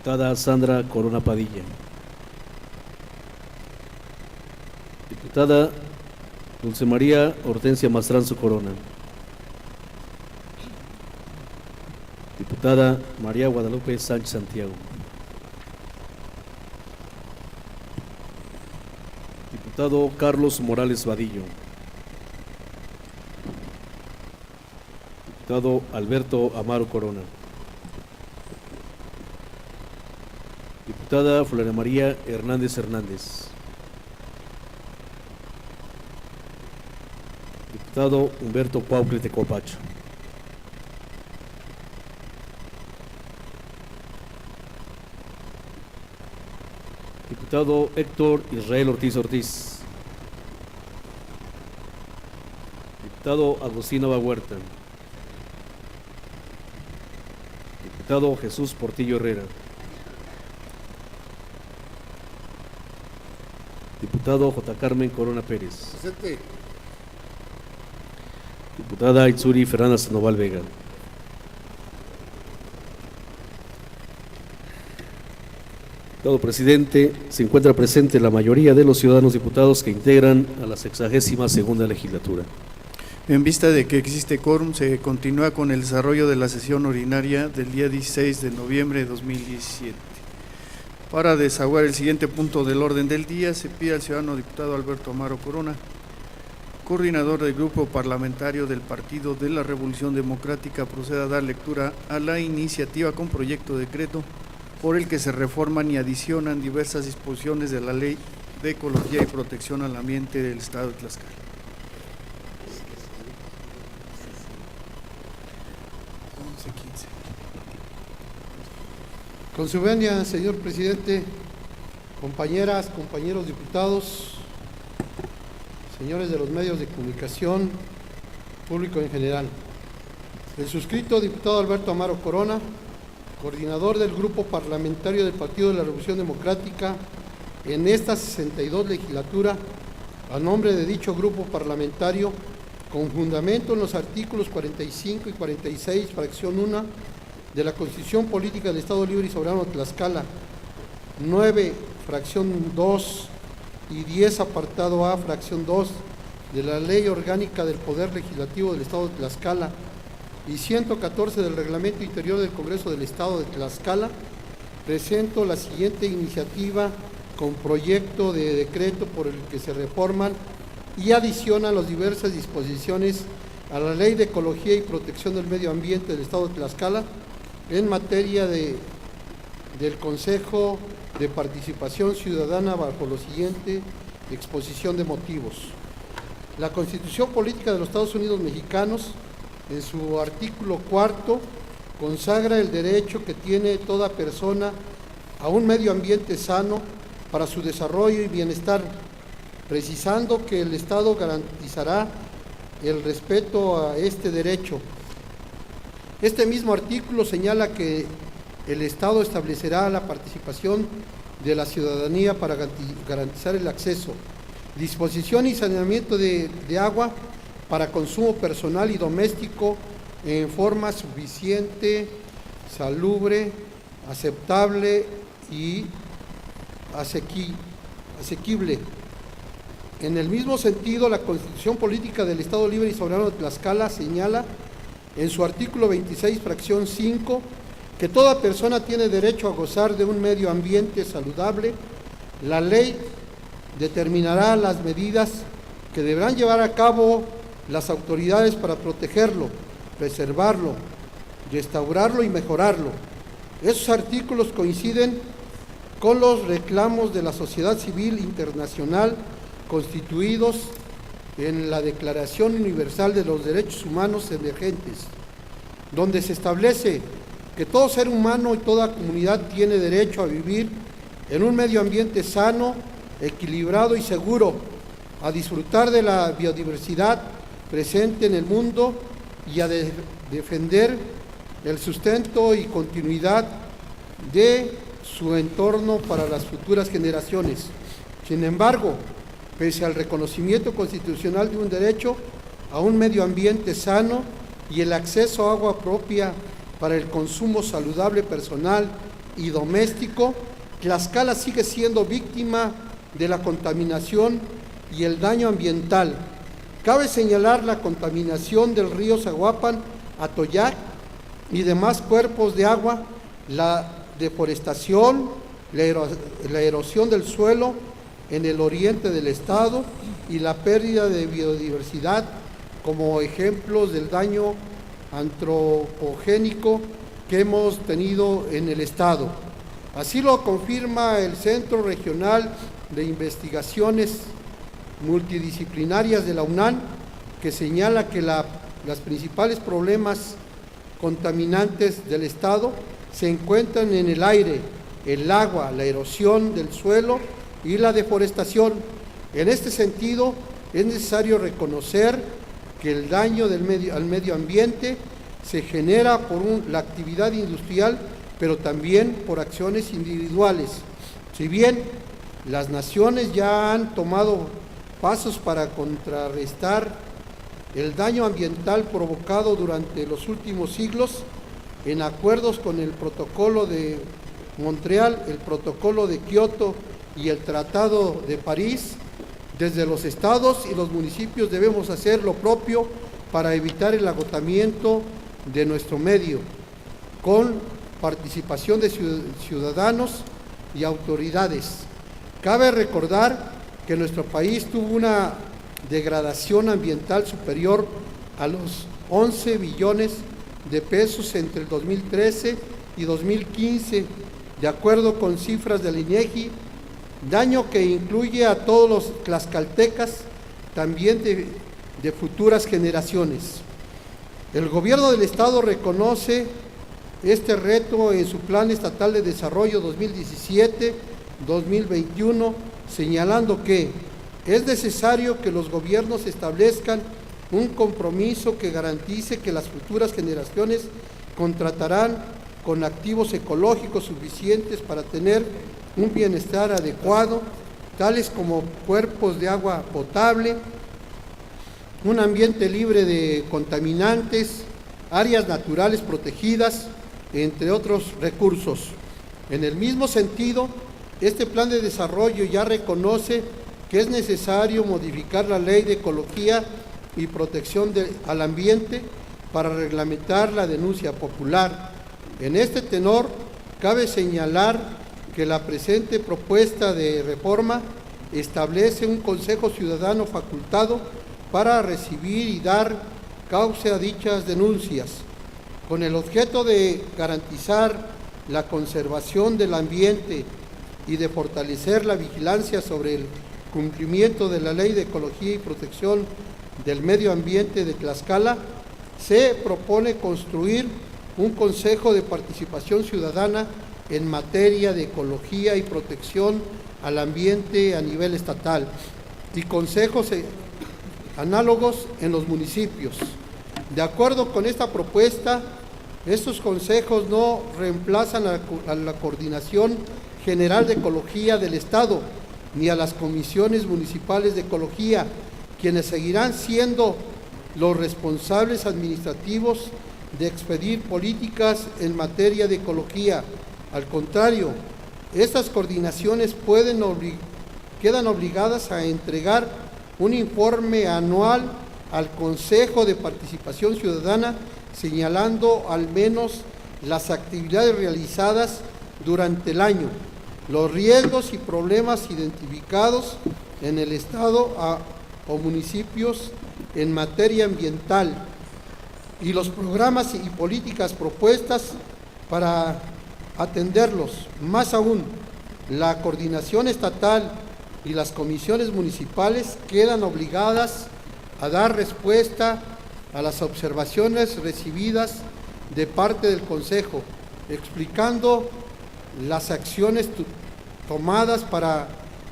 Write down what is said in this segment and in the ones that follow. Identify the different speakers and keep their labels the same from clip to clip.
Speaker 1: Diputada Sandra Corona Padilla. Diputada Dulce María Hortensia Mastranzo Corona. Diputada María Guadalupe Sánchez Santiago. Diputado Carlos Morales Vadillo. Diputado Alberto Amaro Corona. Diputada Flora María Hernández Hernández. Diputado Humberto Cuaucle Tecopacho. Diputado Héctor Israel Ortiz Ortiz. Diputado Agustín Nava Huerta. Diputado Jesús Portillo Herrera. Diputado J. Carmen Corona Pérez.
Speaker 2: Presente.
Speaker 1: Diputada Itzuri Fernanda Sandoval Vega. Diputado presidente, se encuentra presente la mayoría de los ciudadanos diputados que integran a la 62ª legislatura.
Speaker 2: En vista de que existe quórum, se continúa con el desarrollo de la sesión ordinaria del día 16 de noviembre de 2017. Para desahogar el siguiente punto del orden del día, se pide al ciudadano diputado Alberto Amaro Corona, coordinador del grupo parlamentario del Partido de la Revolución Democrática, proceda a dar lectura a la iniciativa con proyecto de decreto por el que se reforman y adicionan diversas disposiciones de la Ley de Ecología y Protección al Ambiente del Estado de Tlaxcala.
Speaker 3: Con su venia, señor presidente, compañeras, compañeros diputados, señores de los medios de comunicación, público en general. El suscrito diputado Alberto Amaro Corona, coordinador del grupo parlamentario del Partido de la Revolución Democrática en esta 62 legislatura, a nombre de dicho grupo parlamentario, con fundamento en los artículos 45 y 46, fracción 1, de la Constitución Política del Estado Libre y Soberano de Tlaxcala, 9, fracción 2 y 10, apartado A, fracción 2, de la Ley Orgánica del Poder Legislativo del Estado de Tlaxcala y 114 del Reglamento Interior del Congreso del Estado de Tlaxcala, presento la siguiente iniciativa con proyecto de decreto por el que se reforman y adicionan las diversas disposiciones a la Ley de Ecología y Protección del Medio Ambiente del Estado de Tlaxcala en materia del Consejo de Participación Ciudadana bajo lo siguiente: exposición de motivos. La Constitución Política de los Estados Unidos Mexicanos, en su artículo 4, consagra el derecho que tiene toda persona a un medio ambiente sano para su desarrollo y bienestar, precisando que el Estado garantizará el respeto a este derecho. Este mismo artículo señala que el Estado establecerá la participación de la ciudadanía para garantizar el acceso, disposición y saneamiento de agua para consumo personal y doméstico en forma suficiente, salubre, aceptable y asequible. En el mismo sentido, la Constitución Política del Estado Libre y Soberano de Tlaxcala señala en su artículo 26, fracción 5, que toda persona tiene derecho a gozar de un medio ambiente saludable. La ley determinará las medidas que deberán llevar a cabo las autoridades para protegerlo, preservarlo, restaurarlo y mejorarlo. Esos artículos coinciden con los reclamos de la sociedad civil internacional constituidos en la Declaración Universal de los Derechos Humanos Emergentes, donde se establece que todo ser humano y toda comunidad tiene derecho a vivir en un medio ambiente sano, equilibrado y seguro, a disfrutar de la biodiversidad presente en el mundo y a defender el sustento y continuidad de su entorno para las futuras generaciones. Sin embargo, pese al reconocimiento constitucional de un derecho a un medio ambiente sano y el acceso a agua propia para el consumo saludable personal y doméstico, Tlaxcala sigue siendo víctima de la contaminación y el daño ambiental. Cabe señalar la contaminación del río Zaguapan, Atoyac y demás cuerpos de agua, la deforestación, la erosión del suelo en el oriente del estado y la pérdida de biodiversidad como ejemplos del daño antropogénico que hemos tenido en el estado. Así lo confirma el Centro Regional de Investigaciones Multidisciplinarias de la UNAM, que señala que los principales problemas contaminantes del estado se encuentran en el aire, el agua, la erosión del suelo y la deforestación. En este sentido, es necesario reconocer que el daño al medio ambiente se genera por la actividad industrial, pero también por acciones individuales. Si bien las naciones ya han tomado pasos para contrarrestar el daño ambiental provocado durante los últimos siglos, en acuerdos con el Protocolo de Montreal, el Protocolo de Kioto y el Tratado de París, desde los estados y los municipios debemos hacer lo propio para evitar el agotamiento de nuestro medio, con participación de ciudadanos y autoridades. Cabe recordar que nuestro país tuvo una degradación ambiental superior a los 11 billones de pesos entre el 2013 y 2015, de acuerdo con cifras del INEGI, daño que incluye a todos los tlaxcaltecas, también de futuras generaciones. El gobierno del estado reconoce este reto en su Plan Estatal de Desarrollo 2017-2021, señalando que es necesario que los gobiernos establezcan un compromiso que garantice que las futuras generaciones contarán con activos ecológicos suficientes para tener un bienestar adecuado, tales como cuerpos de agua potable, un ambiente libre de contaminantes, áreas naturales protegidas, entre otros recursos. En el mismo sentido, este plan de desarrollo ya reconoce que es necesario modificar la Ley de Ecología y Protección al Ambiente para reglamentar la denuncia popular. En este tenor, cabe señalar que la presente propuesta de reforma establece un Consejo Ciudadano facultado para recibir y dar causa a dichas denuncias, con el objeto de garantizar la conservación del ambiente y de fortalecer la vigilancia sobre el cumplimiento de la Ley de Ecología y Protección del Medio Ambiente de Tlaxcala. Se propone construir un Consejo de Participación Ciudadana en materia de ecología y protección al ambiente a nivel estatal y consejos análogos en los municipios. De acuerdo con esta propuesta, estos consejos no reemplazan a la Coordinación General de Ecología del Estado ni a las comisiones municipales de ecología, quienes seguirán siendo los responsables administrativos de expedir políticas en materia de ecología. Al contrario, estas coordinaciones quedan obligadas a entregar un informe anual al Consejo de Participación Ciudadana, señalando al menos las actividades realizadas durante el año, los riesgos y problemas identificados en el Estado o municipios en materia ambiental y los programas y políticas propuestas para atenderlos. Más aún, la coordinación estatal y las comisiones municipales quedan obligadas a dar respuesta a las observaciones recibidas de parte del Consejo, explicando las acciones tomadas para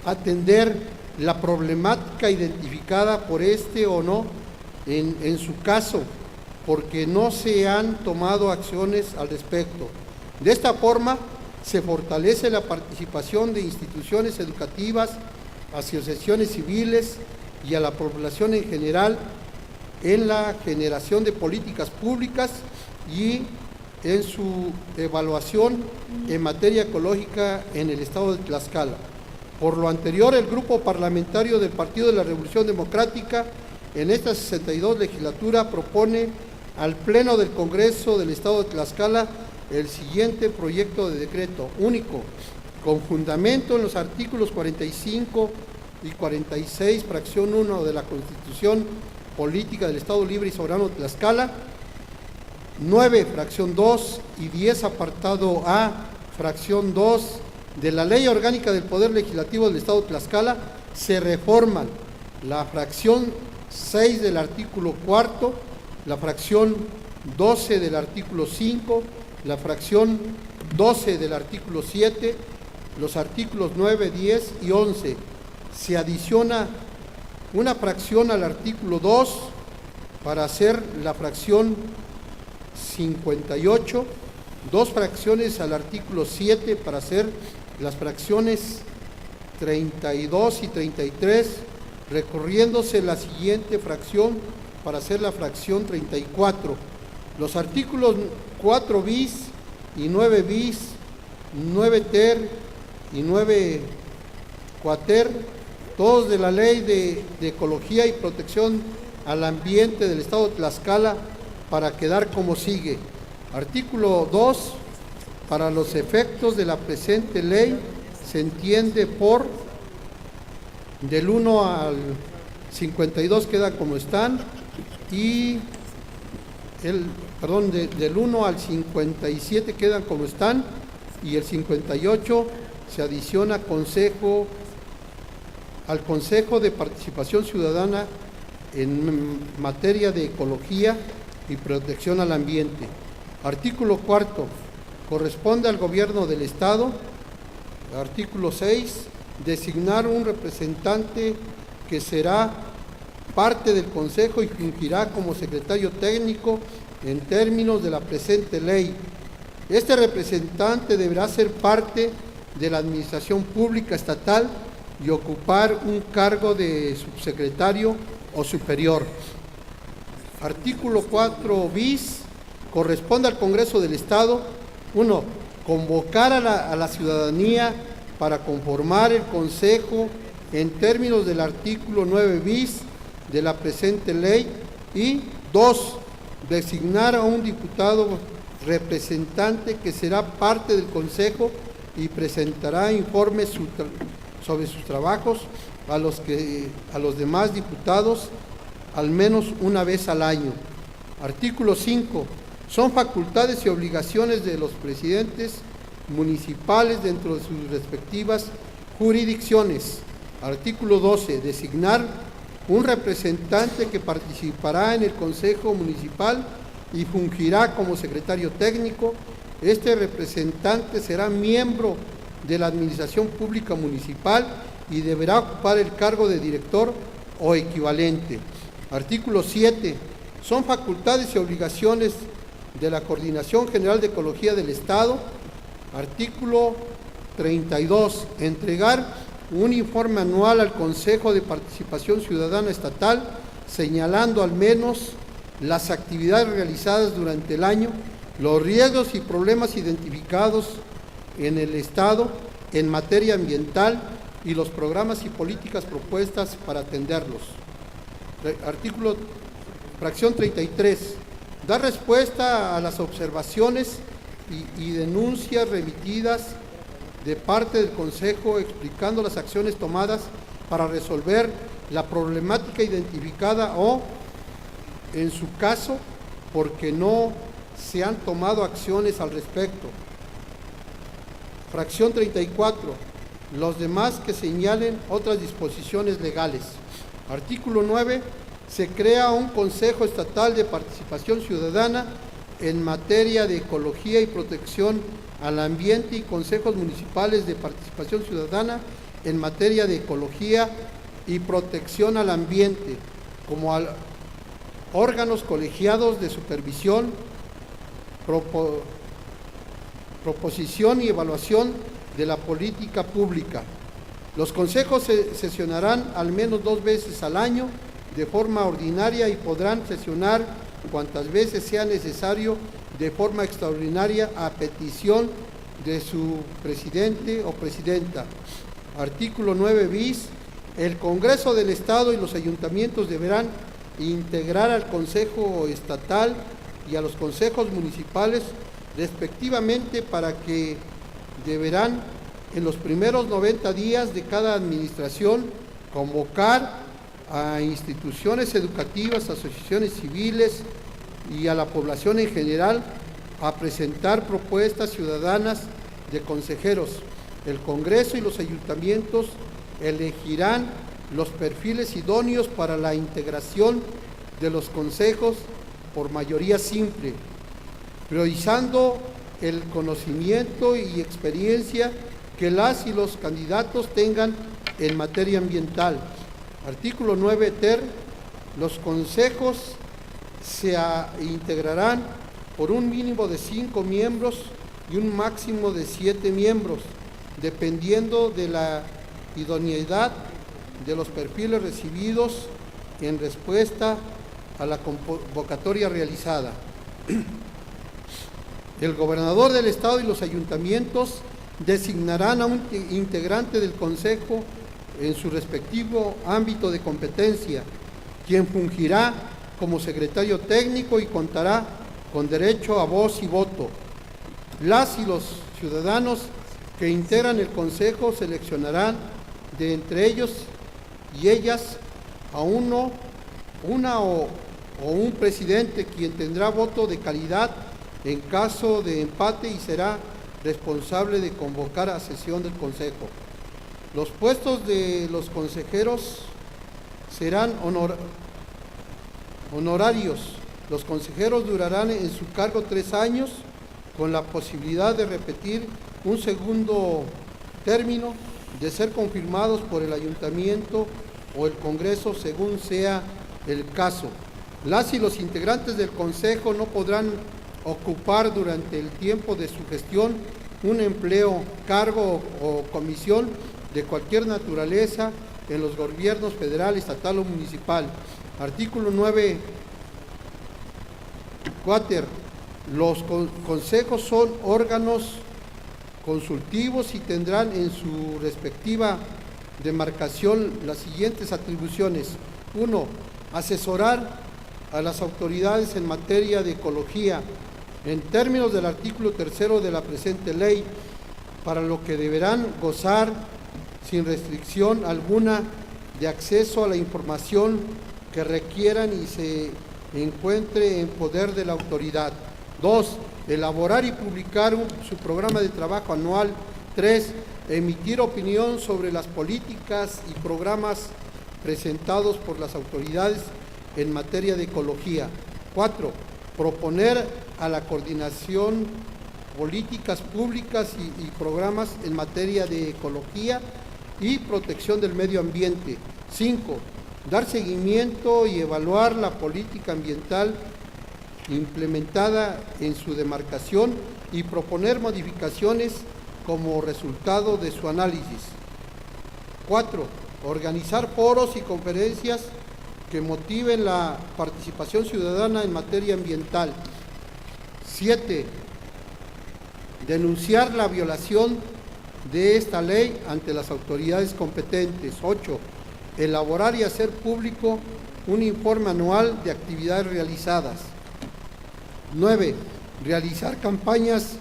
Speaker 3: atender la problemática identificada por este o no en su caso, porque no se han tomado acciones al respecto. De esta forma, se fortalece la participación de instituciones educativas, asociaciones civiles y a la población en general en la generación de políticas públicas y en su evaluación en materia ecológica en el estado de Tlaxcala. Por lo anterior, el grupo parlamentario del Partido de la Revolución Democrática en esta 62 legislatura propone al Pleno del Congreso del estado de Tlaxcala el siguiente proyecto de decreto único, con fundamento en los artículos 45 y 46, fracción 1 de la Constitución Política del Estado Libre y Soberano de Tlaxcala, 9, fracción 2 y 10, apartado A, fracción 2 de la Ley Orgánica del Poder Legislativo del Estado de Tlaxcala, se reforman la fracción 6 del artículo 4, la fracción 12 del artículo 5, la fracción 12 del artículo 7, los artículos 9, 10 y 11. Se adiciona una fracción al artículo 2 para hacer la fracción 58, dos fracciones al artículo 7 para hacer las fracciones 32 y 33, recorriéndose la siguiente fracción para hacer la fracción 34. Los artículos 4 bis y 9 bis, 9 ter y 9 cuater, todos de la Ley de Ecología y Protección al Ambiente del Estado de Tlaxcala, para quedar como sigue. Artículo 2, para los efectos de la presente ley, se entiende por del 1 al 52 queda como están, y del 1 al 57 quedan como están, y el 58 se adiciona al Consejo de Participación Ciudadana en materia de ecología y protección al ambiente. Artículo 4, corresponde al Gobierno del Estado. Artículo 6, designar un representante que será parte del Consejo y fungirá como secretario técnico en términos de la presente ley. Este representante deberá ser parte de la Administración Pública Estatal y ocupar un cargo de subsecretario o superior. Artículo 4 bis, corresponde al Congreso del Estado, 1. Convocar a la ciudadanía para conformar el Consejo en términos del artículo 9 bis de la presente ley, y 2. Designar a un diputado representante que será parte del Consejo y presentará informes sobre sus trabajos a los demás diputados al menos una vez al año. Artículo 5. Son facultades y obligaciones de los presidentes municipales dentro de sus respectivas jurisdicciones. Artículo 12. Designar un representante que participará en el Consejo Municipal y fungirá como secretario técnico. Este representante será miembro de la Administración Pública Municipal y deberá ocupar el cargo de director o equivalente. Artículo 7. Son facultades y obligaciones de la Coordinación General de Ecología del Estado. Artículo 32. Entregar un informe anual al Consejo de Participación Ciudadana Estatal, señalando al menos las actividades realizadas durante el año, los riesgos y problemas identificados en el Estado en materia ambiental y los programas y políticas propuestas para atenderlos. Fracción 33. Dar respuesta a las observaciones y denuncias remitidas de parte del Consejo, explicando las acciones tomadas para resolver la problemática identificada o, en su caso, porque no se han tomado acciones al respecto. Fracción 34. Los demás que señalen otras disposiciones legales. Artículo 9. Se crea un Consejo Estatal de Participación Ciudadana en materia de ecología y protección al ambiente y consejos municipales de participación ciudadana en materia de ecología y protección al ambiente, como órganos colegiados de supervisión, proposición y evaluación de la política pública. Los consejos sesionarán al menos 2 veces al año de forma ordinaria y podrán sesionar cuantas veces sea necesario de forma extraordinaria a petición de su presidente o presidenta. Artículo 9 bis. El Congreso del Estado y los ayuntamientos deberán integrar al Consejo Estatal y a los consejos municipales respectivamente, para que deberán en los primeros 90 días de cada administración convocar a instituciones educativas, asociaciones civiles y a la población en general a presentar propuestas ciudadanas de consejeros. El Congreso y los ayuntamientos elegirán los perfiles idóneos para la integración de los consejos por mayoría simple, priorizando el conocimiento y experiencia que las y los candidatos tengan en materia ambiental. Artículo 9 ter. Los consejos se integrarán por un mínimo de 5 miembros y un máximo de 7 miembros, dependiendo de la idoneidad de los perfiles recibidos en respuesta a la convocatoria realizada. El gobernador del Estado y los ayuntamientos designarán a un integrante del Consejo en su respectivo ámbito de competencia, quien fungirá como secretario técnico y contará con derecho a voz y voto. Las y los ciudadanos que integran el Consejo seleccionarán de entre ellos y ellas a una o un presidente, quien tendrá voto de calidad en caso de empate y será responsable de convocar a sesión del Consejo. Los puestos de los consejeros serán honorarios. Los consejeros durarán en su cargo 3 años, con la posibilidad de repetir un segundo término, de ser confirmados por el ayuntamiento o el Congreso según sea el caso. Las y los integrantes del Consejo no podrán ocupar durante el tiempo de su gestión un empleo, cargo o comisión de cualquier naturaleza en los gobiernos federal, estatal o municipal. Artículo 9 cuater. Los consejos son órganos consultivos y tendrán en su respectiva demarcación las siguientes atribuciones. 1. Asesorar a las autoridades en materia de ecología, en términos del artículo 3 de la presente ley, para lo que deberán gozar sin restricción alguna de acceso a la información que requieran y se encuentre en poder de la autoridad. 2. Elaborar y publicar su programa de trabajo anual. 3. Emitir opinión sobre las políticas y programas presentados por las autoridades en materia de ecología. 4. Proponer a la coordinación políticas públicas y programas en materia de ecología y protección del medio ambiente. 5. Dar seguimiento y evaluar la política ambiental implementada en su demarcación y proponer modificaciones como resultado de su análisis. 4. Organizar foros y conferencias que motiven la participación ciudadana en materia ambiental. 7. Denunciar la violación de esta ley ante las autoridades competentes. 8. Elaborar y hacer público un informe anual de actividades realizadas. 9. Realizar campañas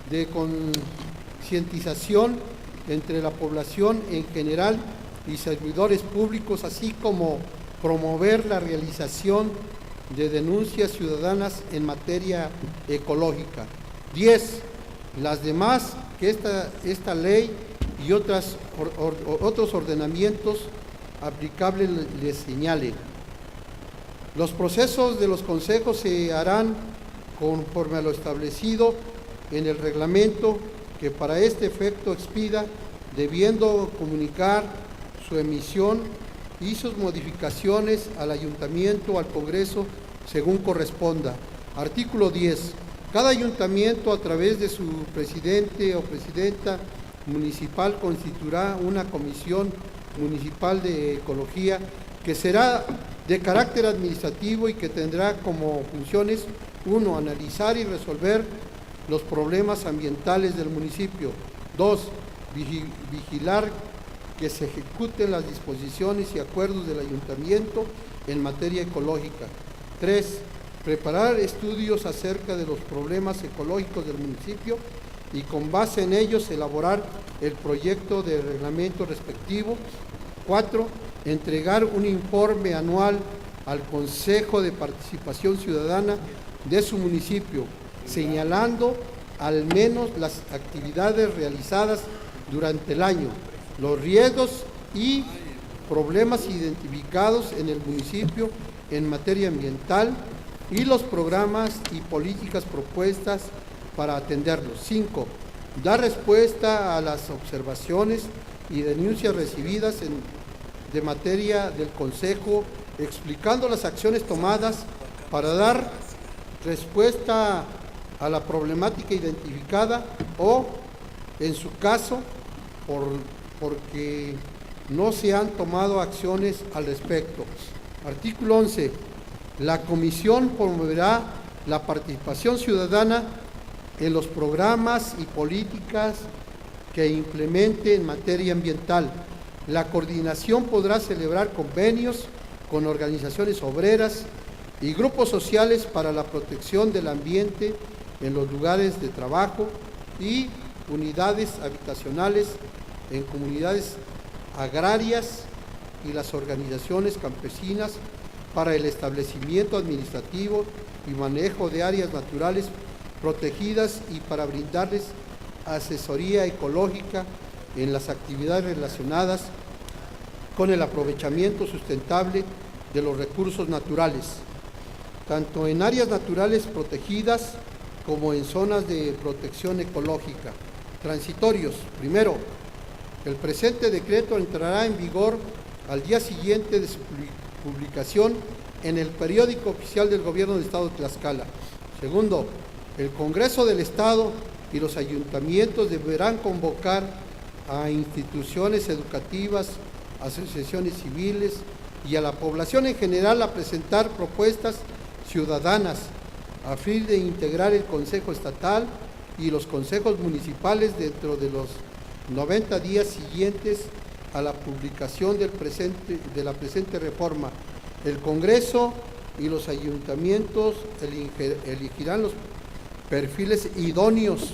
Speaker 3: de concientización entre la población en general y servidores públicos, así como promover la realización de denuncias ciudadanas en materia ecológica. 10. Las demás que esta ley y otros ordenamientos aplicables les señalen. Los procesos de los consejos se harán conforme a lo establecido en el reglamento que para este efecto expida, debiendo comunicar su emisión y sus modificaciones al ayuntamiento o al Congreso según corresponda. Artículo 10. Cada ayuntamiento, a través de su presidente o presidenta municipal, constituirá una comisión municipal de ecología que será de carácter administrativo y que tendrá como funciones: 1. Analizar y resolver los problemas ambientales del municipio. 2. Vigilar que se ejecuten las disposiciones y acuerdos del ayuntamiento en materia ecológica. 3. Preparar estudios acerca de los problemas ecológicos del municipio y con base en ellos elaborar el proyecto de reglamento respectivo. 4. Entregar un informe anual al Consejo de Participación Ciudadana de su municipio, señalando al menos las actividades realizadas durante el año, los riesgos y problemas identificados en el municipio en materia ambiental y los programas y políticas propuestas para atenderlos. 5. Dar respuesta a las observaciones y denuncias recibidas de materia del Consejo, explicando las acciones tomadas para dar respuesta a la problemática identificada o, en su caso, porque no se han tomado acciones al respecto. Artículo 11. La comisión promoverá la participación ciudadana en los programas y políticas que implemente en materia ambiental. La coordinación podrá celebrar convenios con organizaciones obreras y grupos sociales para la protección del ambiente en los lugares de trabajo y unidades habitacionales en comunidades agrarias y las organizaciones campesinas para el establecimiento administrativo y manejo de áreas naturales protegidas y para brindarles asesoría ecológica en las actividades relacionadas con el aprovechamiento sustentable de los recursos naturales, tanto en áreas naturales protegidas como en zonas de protección ecológica. Transitorios. Primero, el presente decreto entrará en vigor al día siguiente de su publicación en el periódico oficial del Gobierno del Estado de Tlaxcala. Segundo, el Congreso del Estado y los ayuntamientos deberán convocar a instituciones educativas, asociaciones civiles y a la población en general a presentar propuestas ciudadanas a fin de integrar el Consejo Estatal y los consejos municipales dentro de los 90 días siguientes a la publicación de la presente reforma. El Congreso y los ayuntamientos elegirán los perfiles idóneos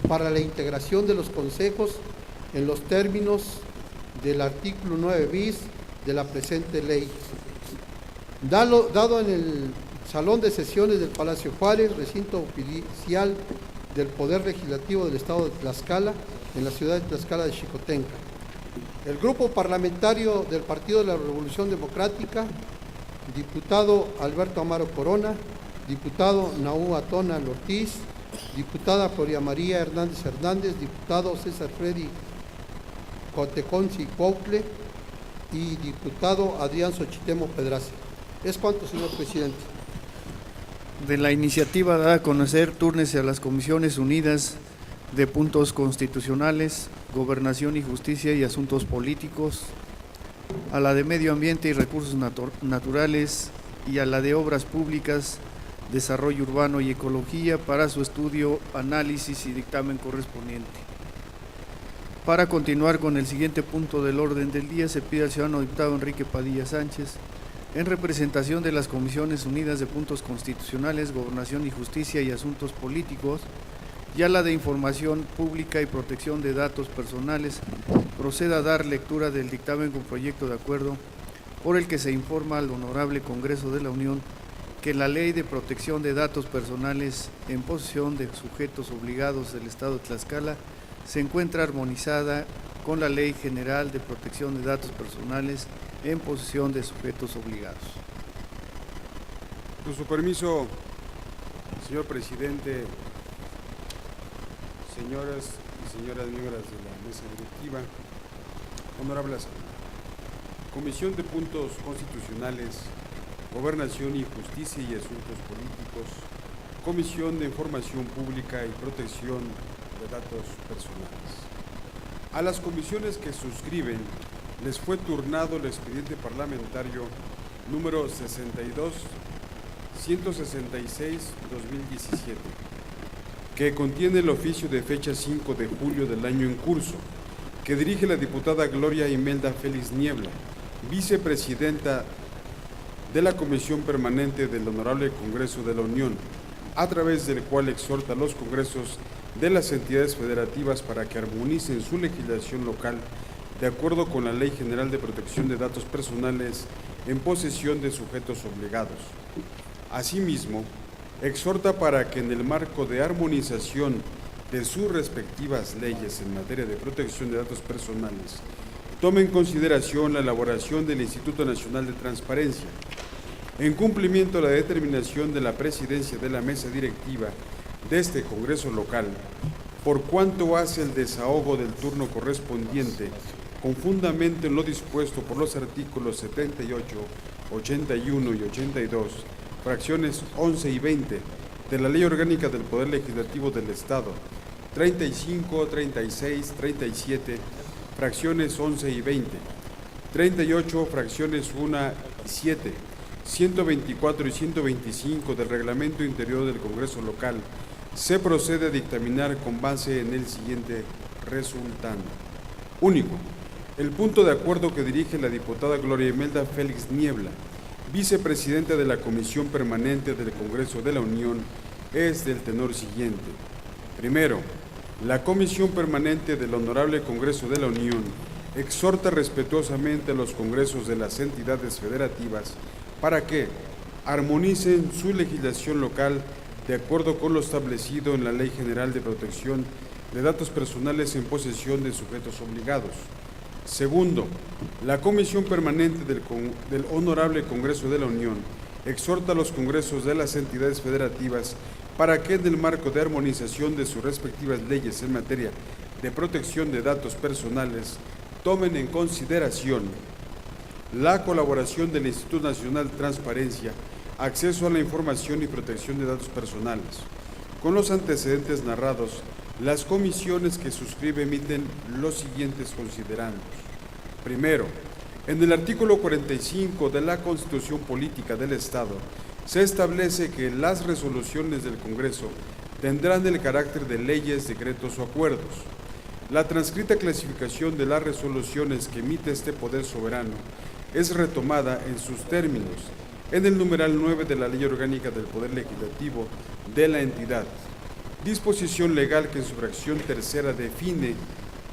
Speaker 3: para la integración de los consejos en los términos del artículo 9 bis de la presente ley. Dado en el Salón de Sesiones del Palacio Juárez, recinto oficial del Poder Legislativo del Estado de Tlaxcala, en la ciudad de Tlaxcala de Xicotenca. El grupo parlamentario del Partido de la Revolución Democrática, diputado Alberto Amaro Corona, diputado Naú Atona Ortiz, diputada Floria María Hernández Hernández, diputado César Freddy Coteconzi Cuautle y diputado Adrián Xochitemo Pedraza. Es cuanto, señor presidente.
Speaker 2: De la iniciativa da a conocer, túrnese a las Comisiones Unidas de Puntos Constitucionales, Gobernación y Justicia y Asuntos Políticos, a la de Medio Ambiente y Recursos Naturales y a la de Obras Públicas, Desarrollo Urbano y Ecología para su estudio, análisis y dictamen correspondiente. Para continuar con el siguiente punto del orden del día, se pide al ciudadano diputado Enrique Padilla Sánchez, en representación de las Comisiones Unidas de Puntos Constitucionales, Gobernación y Justicia y Asuntos Políticos, y a la de Información Pública y Protección de Datos Personales, proceda a dar lectura del dictamen con proyecto de acuerdo por el que se informa al Honorable Congreso de la Unión que la Ley de Protección de Datos Personales en posesión de sujetos obligados del Estado de Tlaxcala se encuentra armonizada con la Ley General de Protección de Datos Personales en posesión de sujetos obligados.
Speaker 4: Con su permiso, señor presidente, señoras y señoras miembros de la mesa directiva, honorable Asamblea, Comisión de Puntos Constitucionales, Gobernación y Justicia y Asuntos Políticos, Comisión de Información Pública y Protección de Datos Personales. A las comisiones que suscriben les fue turnado el expediente parlamentario número 166-2017, que contiene el oficio de fecha 5 de julio del año en curso, que dirige la diputada Gloria Imelda Félix Niebla, vicepresidenta de la Comisión Permanente del Honorable Congreso de la Unión, a través del cual exhorta a los congresos de las entidades federativas para que armonicen su legislación local de acuerdo con la Ley General de Protección de Datos Personales en posesión de sujetos obligados. Asimismo, exhorta para que en el marco de armonización de sus respectivas leyes en materia de protección de datos personales, tome en consideración la elaboración del Instituto Nacional de Transparencia, en cumplimiento a la determinación de la presidencia de la mesa directiva de este Congreso local, por cuanto hace el desahogo del turno correspondiente, con fundamento en lo dispuesto por los artículos 78, 81 y 82, fracciones 11 y 20 de la Ley Orgánica del Poder Legislativo del Estado, 35, 36, 37, fracciones 11 y 20, 38, fracciones 1 y 7, 124 y 125 del Reglamento Interior del Congreso Local, se procede a dictaminar con base en el siguiente resultado. Único, el punto de acuerdo que dirige la diputada Gloria Imelda Félix Niebla, vicepresidenta de la Comisión Permanente del Congreso de la Unión, es del tenor siguiente. Primero, la Comisión Permanente del Honorable Congreso de la Unión exhorta respetuosamente a los congresos de las entidades federativas para que armonicen su legislación local de acuerdo con lo establecido en la Ley General de Protección de Datos Personales en posesión de sujetos obligados. Segundo, la Comisión Permanente del Honorable Congreso de la Unión exhorta a los congresos de las entidades federativas para que en el marco de armonización de sus respectivas leyes en materia de protección de datos personales tomen en consideración la colaboración del Instituto Nacional de Transparencia, acceso a la información y protección de datos personales. Con los antecedentes narrados, las comisiones que suscribe emiten los siguientes considerandos. Primero, en el artículo 45 de la Constitución Política del Estado, se establece que las resoluciones del Congreso tendrán el carácter de leyes, decretos o acuerdos. La transcrita clasificación de las resoluciones que emite este poder soberano es retomada en sus términos en el numeral 9 de la Ley Orgánica del Poder Legislativo de la entidad, disposición legal que en su fracción tercera define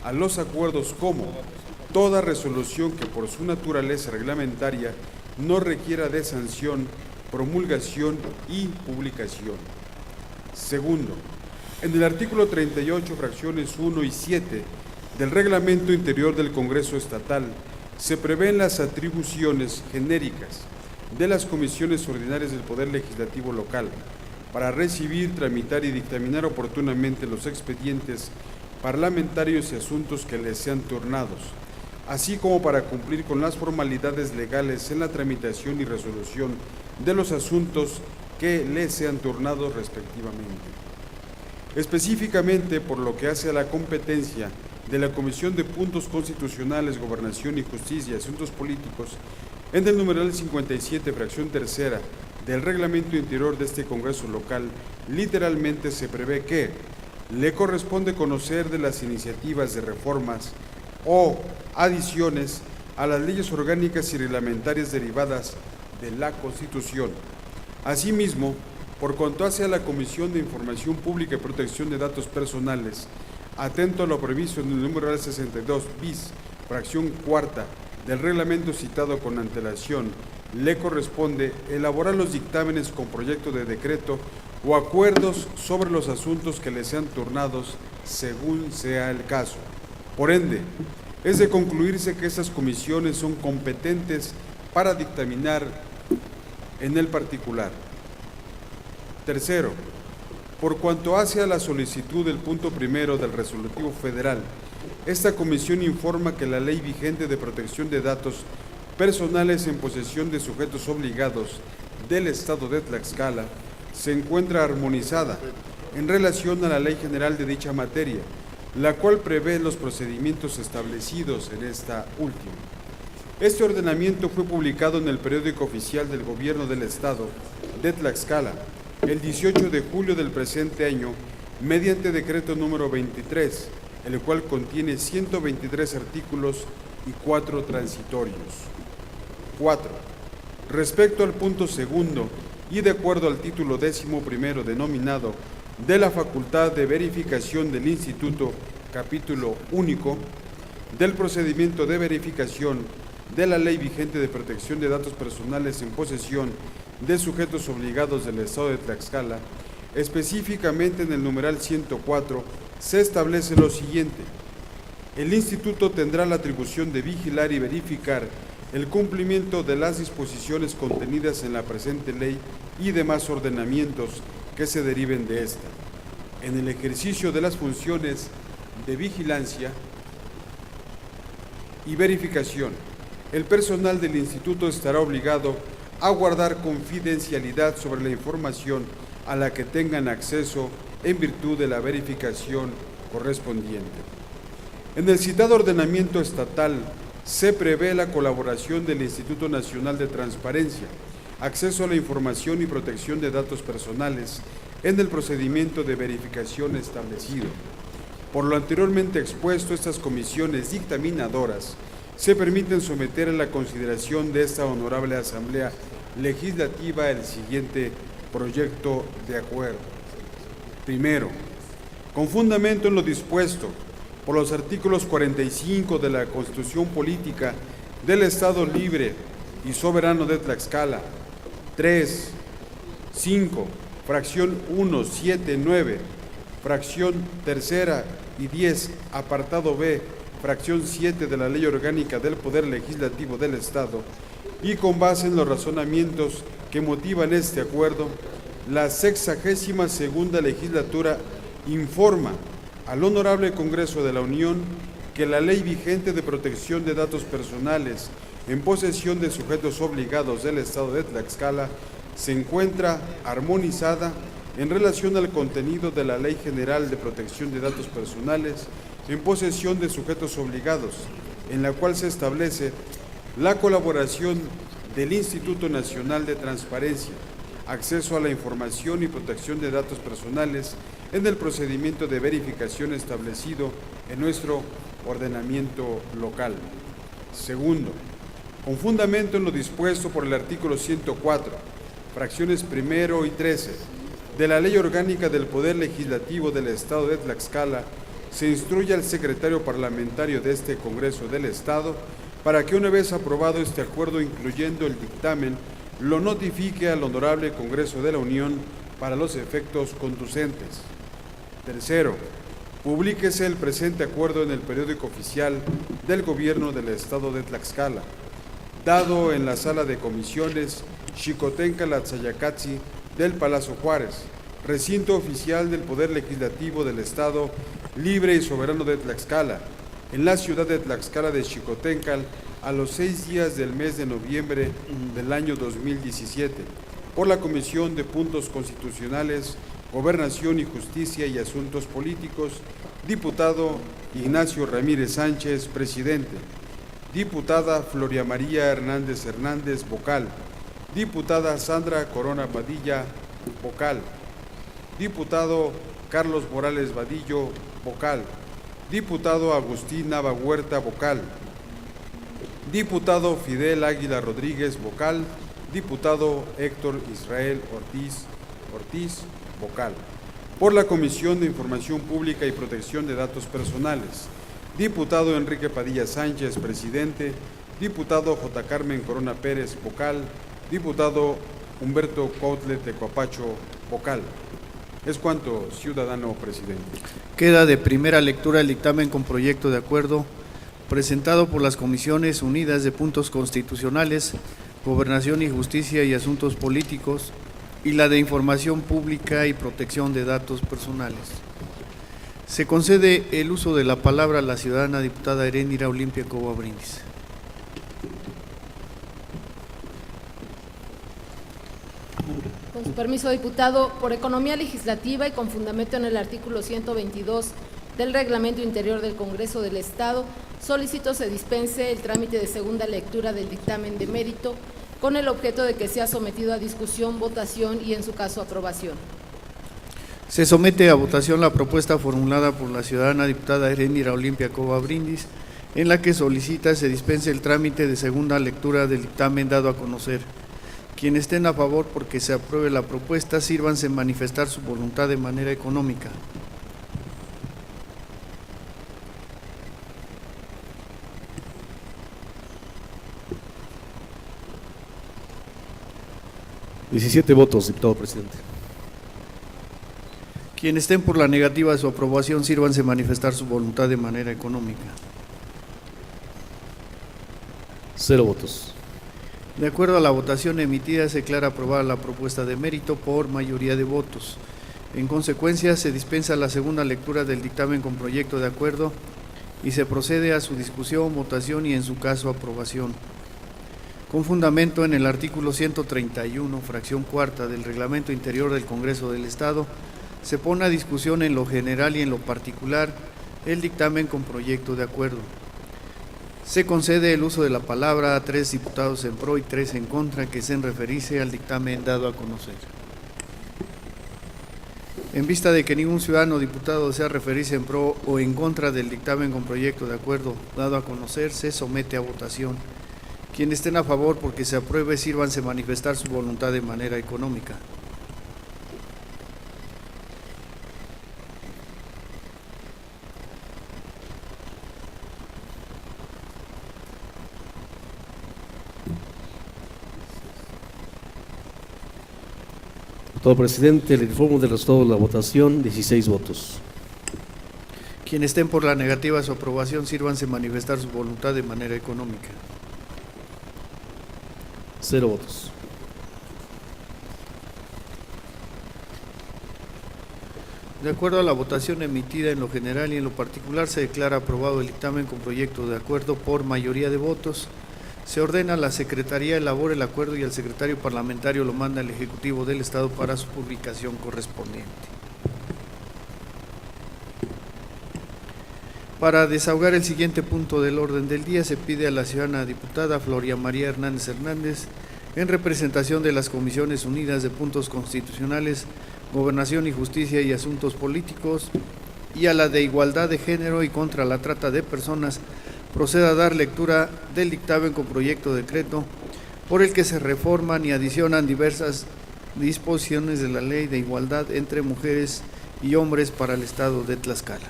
Speaker 4: a los acuerdos como toda resolución que por su naturaleza reglamentaria no requiera de sanción, promulgación y publicación. Segundo, en el artículo 38, fracciones 1 y 7 del Reglamento Interior del Congreso Estatal, se prevén las atribuciones genéricas de las comisiones ordinarias del Poder Legislativo local para recibir, tramitar y dictaminar oportunamente los expedientes parlamentarios y asuntos que les sean turnados, así como para cumplir con las formalidades legales en la tramitación y resolución de los asuntos que les sean turnados respectivamente. Específicamente, por lo que hace a la competencia de la Comisión de Puntos Constitucionales, Gobernación y Justicia y Asuntos Políticos, en el numeral 57, fracción tercera del Reglamento Interior de este Congreso local, literalmente se prevé que le corresponde conocer de las iniciativas de reformas o adiciones a las leyes orgánicas y reglamentarias derivadas de la Constitución. Asimismo, por cuanto hace a la Comisión de Información Pública y Protección de Datos Personales, atento a lo previsto en el numeral 62 bis, fracción cuarta del reglamento citado con antelación, le corresponde elaborar los dictámenes con proyecto de decreto o acuerdos sobre los asuntos que le sean turnados según sea el caso. Por ende, es de concluirse que estas comisiones son competentes para dictaminar en el particular. Tercero, por cuanto hace a la solicitud del punto primero del Resolutivo Federal, esta comisión informa que la ley vigente de protección de datos personales en posesión de sujetos obligados del Estado de Tlaxcala se encuentra armonizada en relación a la Ley General de dicha materia, la cual prevé los procedimientos establecidos en esta última. Este ordenamiento fue publicado en el periódico oficial del Gobierno del Estado de Tlaxcala el 18 de julio del presente año, mediante decreto número 23, el cual contiene 123 artículos y 4 transitorios. 4. Respecto al punto segundo, y de acuerdo al título 11º denominado de la Facultad de Verificación del Instituto, capítulo único, del procedimiento de verificación de la Ley vigente de protección de datos personales en posesión de sujetos obligados del Estado de Tlaxcala, específicamente en el numeral 104, se establece lo siguiente. El Instituto tendrá la atribución de vigilar y verificar el cumplimiento de las disposiciones contenidas en la presente ley y demás ordenamientos que se deriven de esta. En el ejercicio de las funciones de vigilancia y verificación, el personal del Instituto estará obligado a guardar confidencialidad sobre la información a la que tengan acceso en virtud de la verificación correspondiente. En el citado ordenamiento estatal se prevé la colaboración del Instituto Nacional de Transparencia, acceso a la información y protección de datos personales en el procedimiento de verificación establecido. Por lo anteriormente expuesto, estas comisiones dictaminadoras se permiten someter a la consideración de esta honorable Asamblea Legislativa el siguiente proyecto de acuerdo. Primero, con fundamento en lo dispuesto por los artículos 45 de la Constitución Política del Estado Libre y Soberano de Tlaxcala, 3, 5, fracción 1, 7, 9, fracción tercera y 10, apartado B, fracción 7 de la Ley Orgánica del Poder Legislativo del Estado, y con base en los razonamientos que motivan este acuerdo, la 62ª Legislatura informa al Honorable Congreso de la Unión que la ley vigente de protección de datos personales en posesión de sujetos obligados del Estado de Tlaxcala se encuentra armonizada en relación al contenido de la Ley General de Protección de Datos Personales en posesión de sujetos obligados, en la cual se establece la colaboración del Instituto Nacional de Transparencia, acceso a la información y protección de datos personales en el procedimiento de verificación establecido en nuestro ordenamiento local. Segundo, con fundamento en lo dispuesto por el artículo 104, fracciones primero y 13, de la Ley Orgánica del Poder Legislativo del Estado de Tlaxcala, se instruye al secretario parlamentario de este Congreso del Estado para que, una vez aprobado este acuerdo, incluyendo el dictamen, lo notifique al Honorable Congreso de la Unión para los efectos conducentes. Tercero, publíquese el presente acuerdo en el periódico oficial del Gobierno del Estado de Tlaxcala, dado en la sala de comisiones Xicotenca Tzayacatzi del Palacio Juárez, recinto oficial del Poder Legislativo del Estado Libre y Soberano de Tlaxcala, en la ciudad de Tlaxcala de Xicotencal, a los 6 días del mes de noviembre del año 2017, por la Comisión de Puntos Constitucionales, Gobernación y Justicia y Asuntos Políticos, diputado Ignacio Ramírez Sánchez, presidente; diputada Floria María Hernández Hernández, vocal; diputada Sandra Corona Vadilla, vocal; diputado Carlos Morales Vadillo, vocal; diputado Agustín Nava Huerta, vocal; diputado Fidel Águila Rodríguez, vocal; diputado Héctor Israel Ortiz, vocal. Por la Comisión de Información Pública y Protección de Datos Personales, diputado Enrique Padilla Sánchez, presidente; diputado J. Carmen Corona Pérez, vocal; diputado Humberto Cuautle Tecuapacho, vocal. Es cuanto, ciudadano presidente.
Speaker 2: Queda de primera lectura el dictamen con proyecto de acuerdo presentado por las Comisiones Unidas de Puntos Constitucionales, Gobernación y Justicia y Asuntos Políticos, y la de Información Pública y Protección de Datos Personales. Se concede el uso de la palabra a la ciudadana diputada Heréndira Olimpia Coba Brindis.
Speaker 5: Con su permiso, diputado, por economía legislativa y con fundamento en el artículo 122 del Reglamento Interior del Congreso del Estado, solicito se dispense el trámite de segunda lectura del dictamen de mérito con el objeto de que sea sometido a discusión, votación y, en su caso, aprobación.
Speaker 2: Se somete a votación la propuesta formulada por la ciudadana diputada Erendira Olimpia Cova Brindis, en la que solicita se dispense el trámite de segunda lectura del dictamen dado a conocer. Quienes estén a favor porque se apruebe la propuesta, sírvanse manifestar su voluntad de manera económica.
Speaker 1: ¿17 votos, diputado presidente?
Speaker 2: Quienes estén por la negativa de su aprobación, sírvanse manifestar su voluntad de manera económica.
Speaker 1: 0 votos.
Speaker 2: De acuerdo a la votación emitida, se declara aprobada la propuesta de mérito por mayoría de votos. En consecuencia, se dispensa la segunda lectura del dictamen con proyecto de acuerdo y se procede a su discusión, votación y, en su caso, aprobación. Con fundamento en el artículo 131, fracción cuarta del Reglamento Interior del Congreso del Estado, se pone a discusión en lo general y en lo particular el dictamen con proyecto de acuerdo. Se concede el uso de la palabra a 3 diputados en pro y 3 en contra que deseen referirse al dictamen dado a conocer. En vista de que ningún ciudadano o diputado desea referirse en pro o en contra del dictamen con proyecto de acuerdo dado a conocer, se somete a votación. Quienes estén a favor porque se apruebe, sírvanse manifestar su voluntad de manera económica.
Speaker 1: Diputado presidente, le informo del resultado de la votación, 16 votos.
Speaker 2: Quienes estén por la negativa de su aprobación, sírvanse manifestar su voluntad de manera económica.
Speaker 1: 0 votos.
Speaker 2: De acuerdo a la votación emitida en lo general y en lo particular, se declara aprobado el dictamen con proyecto de acuerdo por mayoría de votos. Se ordena a la Secretaría elabore el acuerdo y el secretario parlamentario lo manda al Ejecutivo del Estado para su publicación correspondiente. Para desahogar el siguiente punto del orden del día, se pide a la ciudadana diputada Floria María Hernández Hernández, en representación de las Comisiones Unidas de Puntos Constitucionales, Gobernación y Justicia y Asuntos Políticos, y a la de Igualdad de Género y contra la Trata de Personas, proceda a dar lectura del dictamen con proyecto de decreto por el que se reforman y adicionan diversas disposiciones de la Ley de Igualdad entre Mujeres y Hombres para el Estado de Tlaxcala.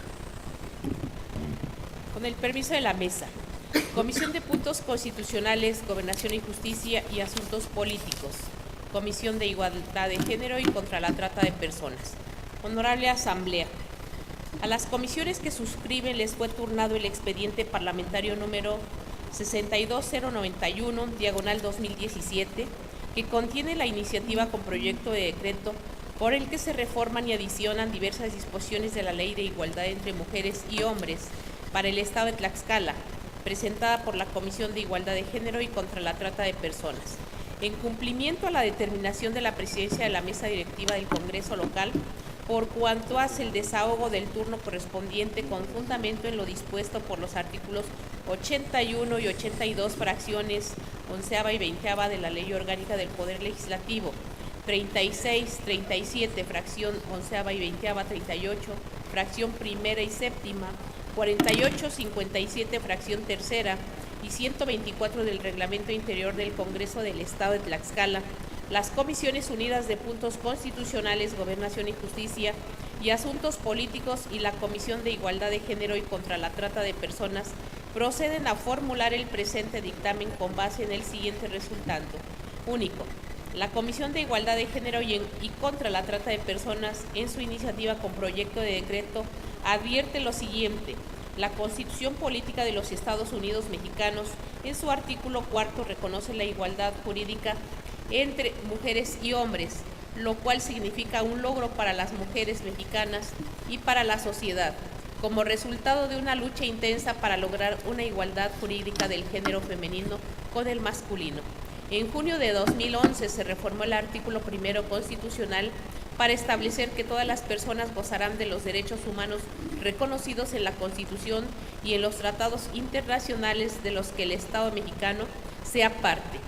Speaker 6: Con el permiso de la mesa, Comisión de Puntos Constitucionales, Gobernación y Justicia y Asuntos Políticos, Comisión de Igualdad de Género y contra la Trata de Personas. Honorable Asamblea, a las comisiones que suscriben les fue turnado el expediente parlamentario número 62091/2017, que contiene la iniciativa con proyecto de decreto por el que se reforman y adicionan diversas disposiciones de la Ley de Igualdad entre Mujeres y Hombres para el Estado de Tlaxcala, presentada por la Comisión de Igualdad de Género y contra la Trata de Personas. En cumplimiento a la determinación de la presidencia de la mesa directiva del Congreso local, por cuanto hace el desahogo del turno correspondiente con fundamento en lo dispuesto por los artículos 81 y 82, fracciones 11ª y 20ª de la Ley Orgánica del Poder Legislativo, 36, 37, fracción 11ª y 20ª, 38, fracción primera y séptima, 48, 57, fracción tercera y 124 del Reglamento Interior del Congreso del Estado de Tlaxcala, las Comisiones Unidas de Puntos Constitucionales, Gobernación y Justicia y Asuntos Políticos y la Comisión de Igualdad de Género y contra la Trata de Personas proceden a formular el presente dictamen con base en el siguiente resultado. Único. La Comisión de Igualdad de Género y contra la Trata de Personas, en su iniciativa con proyecto de decreto, advierte lo siguiente. La Constitución Política de los Estados Unidos Mexicanos, en su artículo 4, reconoce la igualdad jurídica entre mujeres y hombres, lo cual significa un logro para las mujeres mexicanas y para la sociedad, como resultado de una lucha intensa para lograr una igualdad jurídica del género femenino con el masculino. En junio de 2011 se reformó el artículo 1 constitucional para establecer que todas las personas gozarán de los derechos humanos reconocidos en la Constitución y en los tratados internacionales de los que el Estado mexicano sea parte,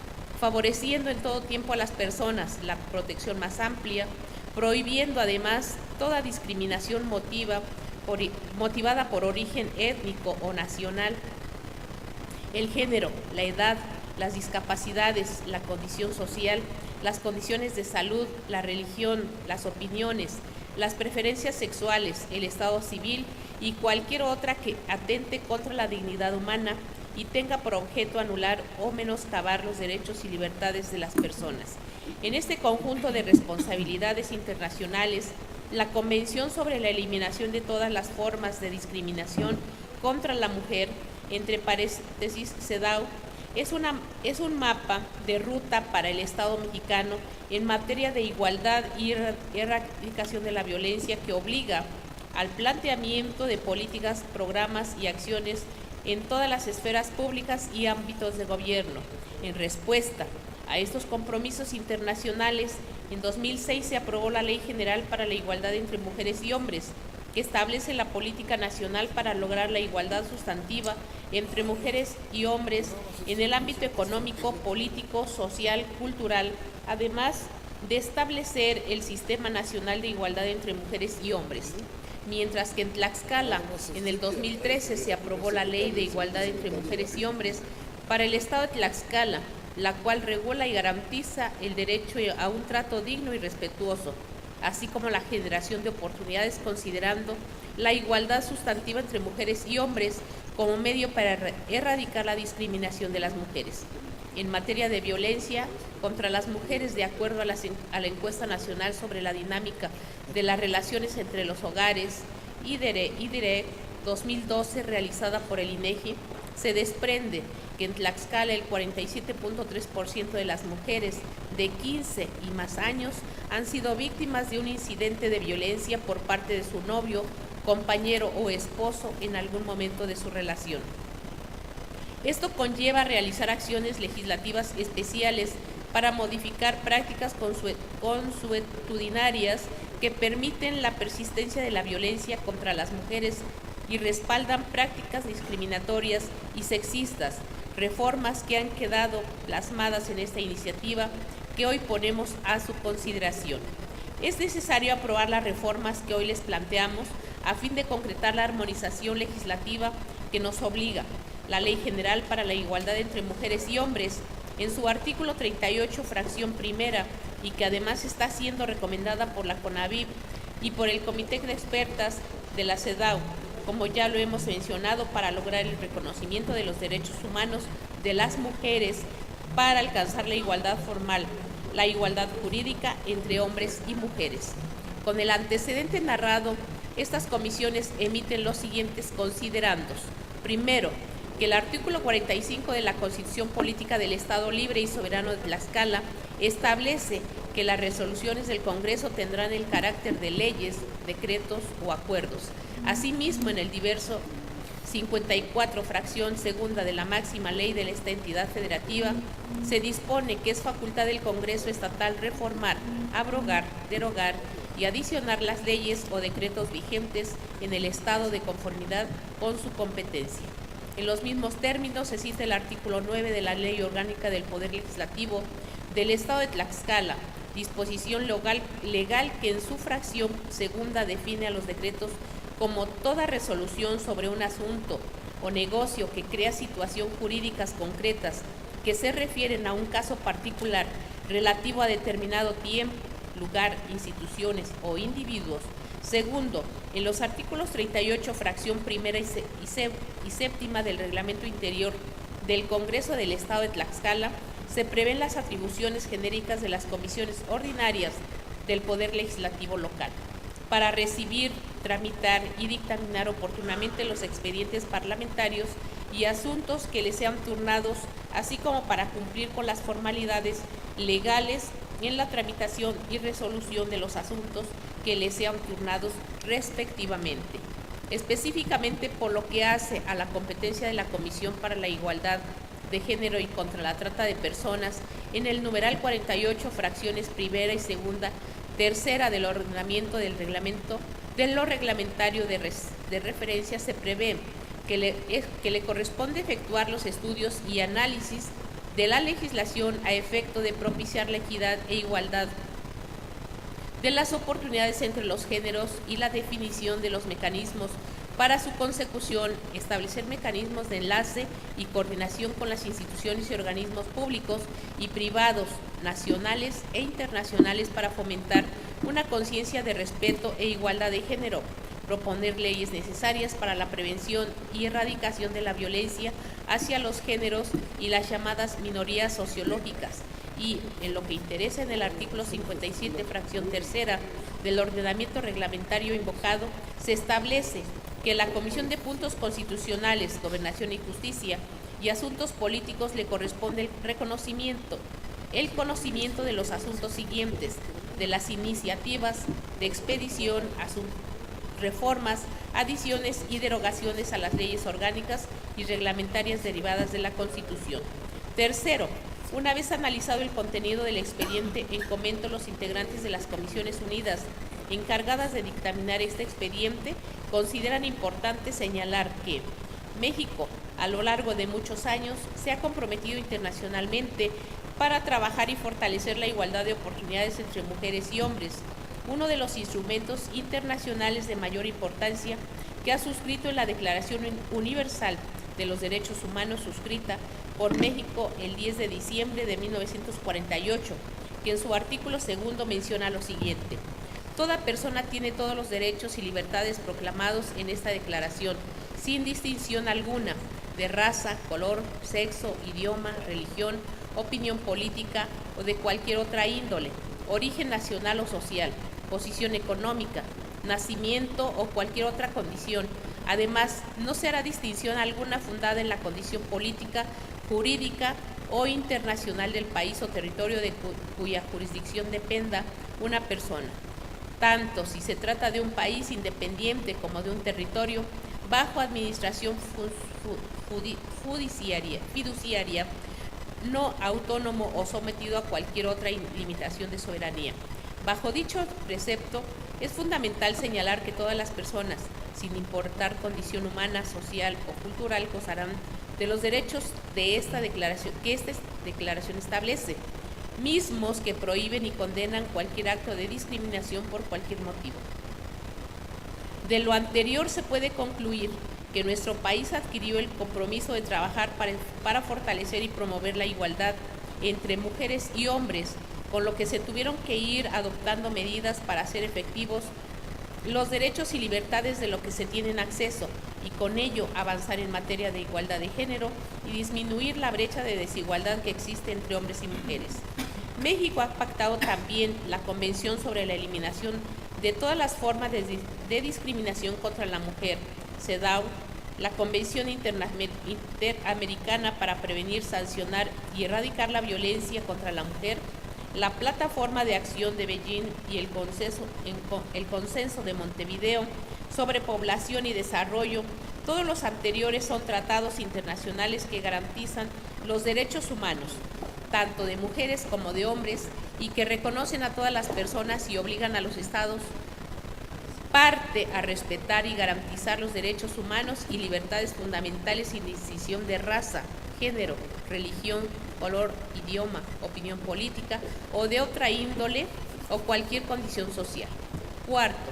Speaker 6: favoreciendo en todo tiempo a las personas la protección más amplia, prohibiendo además toda discriminación motivada por origen étnico o nacional, el género, la edad, las discapacidades, la condición social, las condiciones de salud, la religión, las opiniones, las preferencias sexuales, el estado civil y cualquier otra que atente contra la dignidad humana y tenga por objeto anular o menoscabar los derechos y libertades de las personas. En este conjunto de responsabilidades internacionales, la Convención sobre la Eliminación de todas las formas de discriminación contra la mujer, entre paréntesis CEDAW, es un mapa de ruta para el Estado mexicano en materia de igualdad y erradicación de la violencia que obliga al planteamiento de políticas, programas y acciones en todas las esferas públicas y ámbitos de gobierno. En respuesta a estos compromisos internacionales, en 2006 se aprobó la Ley General para la Igualdad entre Mujeres y Hombres, que establece la política nacional para lograr la igualdad sustantiva entre mujeres y hombres en el ámbito económico, político, social, cultural, además de establecer el Sistema Nacional de Igualdad entre Mujeres y Hombres. Mientras que en Tlaxcala, en el 2013, se aprobó la Ley de Igualdad entre Mujeres y Hombres para el Estado de Tlaxcala, la cual regula y garantiza el derecho a un trato digno y respetuoso, así como la generación de oportunidades, considerando la igualdad sustantiva entre mujeres y hombres como medio para erradicar la discriminación de las mujeres. En materia de violencia contra las mujeres, de acuerdo a la encuesta nacional sobre la dinámica de las relaciones entre los hogares, IDIRE 2012, realizada por el INEGI, se desprende que en Tlaxcala el 47.3% de las mujeres de 15 y más años han sido víctimas de un incidente de violencia por parte de su novio, compañero o esposo en algún momento de su relación. Esto conlleva realizar acciones legislativas especiales para modificar prácticas consuetudinarias que permiten la persistencia de la violencia contra las mujeres y respaldan prácticas discriminatorias y sexistas, reformas que han quedado plasmadas en esta iniciativa que hoy ponemos a su consideración. Es necesario aprobar las reformas que hoy les planteamos a fin de concretar la armonización legislativa que nos obliga. La Ley General para la Igualdad entre Mujeres y Hombres, en su artículo 38, fracción primera, y que además está siendo recomendada por la CONAVIP y por el Comité de Expertas de la CEDAW, como ya lo hemos mencionado, para lograr el reconocimiento de los derechos humanos de las mujeres para alcanzar la igualdad formal, la igualdad jurídica entre hombres y mujeres. Con el antecedente narrado, estas comisiones emiten los siguientes considerandos. Primero, que el artículo 45 de la Constitución Política del Estado Libre y Soberano de Tlaxcala establece que las resoluciones del Congreso tendrán el carácter de leyes, decretos o acuerdos. Asimismo, en el diverso 54, fracción segunda de la máxima ley de esta entidad federativa, se dispone que es facultad del Congreso Estatal reformar, abrogar, derogar y adicionar las leyes o decretos vigentes en el estado de conformidad con su competencia. En los mismos términos se cita el artículo 9 de la Ley Orgánica del Poder Legislativo del Estado de Tlaxcala, disposición legal que en su fracción segunda define a los decretos como toda resolución sobre un asunto o negocio que crea situaciones jurídicas concretas que se refieren a un caso particular relativo a determinado tiempo, lugar, instituciones o individuos. Segundo, en los artículos 38, fracción primera y séptima del Reglamento Interior del Congreso del Estado de Tlaxcala, se prevén las atribuciones genéricas de las comisiones ordinarias del Poder Legislativo local para recibir, tramitar y dictaminar oportunamente los expedientes parlamentarios y asuntos que les sean turnados, así como para cumplir con las formalidades legales en la tramitación y resolución de los asuntos que les sean turnados respectivamente. Específicamente por lo que hace a la competencia de la Comisión para la Igualdad de Género y contra la Trata de Personas, en el numeral 48, fracciones primera y segunda, tercera del ordenamiento del reglamento, de lo reglamentario de referencia, se prevé que le corresponde efectuar los estudios y análisis de la legislación a efecto de propiciar la equidad e igualdad de las oportunidades entre los géneros y la definición de los mecanismos para su consecución, establecer mecanismos de enlace y coordinación con las instituciones y organismos públicos y privados, nacionales e internacionales para fomentar una conciencia de respeto e igualdad de género, proponer leyes necesarias para la prevención y erradicación de la violencia hacia los géneros y las llamadas minorías sociológicas, y en lo que interesa en el artículo 57, fracción tercera del ordenamiento reglamentario invocado, se establece que la Comisión de Puntos Constitucionales, Gobernación y Justicia y Asuntos Políticos le corresponde el conocimiento de los asuntos siguientes, de las iniciativas de expedición, reformas, adiciones y derogaciones a las leyes orgánicas y reglamentarias derivadas de la Constitución. Tercero, una vez analizado el contenido del expediente en comento, los integrantes de las Comisiones Unidas encargadas de dictaminar este expediente consideran importante señalar que México, a lo largo de muchos años, se ha comprometido internacionalmente para trabajar y fortalecer la igualdad de oportunidades entre mujeres y hombres, uno de los instrumentos internacionales de mayor importancia que ha suscrito en la Declaración Universal de los Derechos Humanos suscrita por México el 10 de diciembre de 1948, que en su artículo segundo menciona lo siguiente: toda persona tiene todos los derechos y libertades proclamados en esta declaración, sin distinción alguna de raza, color, sexo, idioma, religión, opinión política o de cualquier otra índole, origen nacional o social, posición económica, nacimiento o cualquier otra condición. Además, no se hará distinción alguna fundada en la condición política, jurídica o internacional del país o territorio de cuya jurisdicción dependa una persona, tanto si se trata de un país independiente como de un territorio bajo administración fiduciaria, no autónomo o sometido a cualquier otra limitación de soberanía. Bajo dicho precepto, es fundamental señalar que todas las personas, sin importar condición humana, social o cultural, gozarán de los derechos de esta declaración establece, mismos que prohíben y condenan cualquier acto de discriminación por cualquier motivo. De lo anterior se puede concluir que nuestro país adquirió el compromiso de trabajar para fortalecer y promover la igualdad entre mujeres y hombres, con lo que se tuvieron que ir adoptando medidas para hacer efectivos los derechos y libertades de lo que se tienen acceso y con ello avanzar en materia de igualdad de género y disminuir la brecha de desigualdad que existe entre hombres y mujeres. México ha pactado también la Convención sobre la Eliminación de todas las formas de discriminación contra la mujer, CEDAW, la Convención Interamericana para prevenir, sancionar y erradicar la violencia contra la mujer, la Plataforma de Acción de Beijing y el Consenso de Montevideo sobre Población y Desarrollo. Todos los anteriores son tratados internacionales que garantizan los derechos humanos, tanto de mujeres como de hombres, y que reconocen a todas las personas y obligan a los estados parte a respetar y garantizar los derechos humanos y libertades fundamentales sin distinción de raza, género, religión, color, idioma, opinión política o de otra índole o cualquier condición social. Cuarto,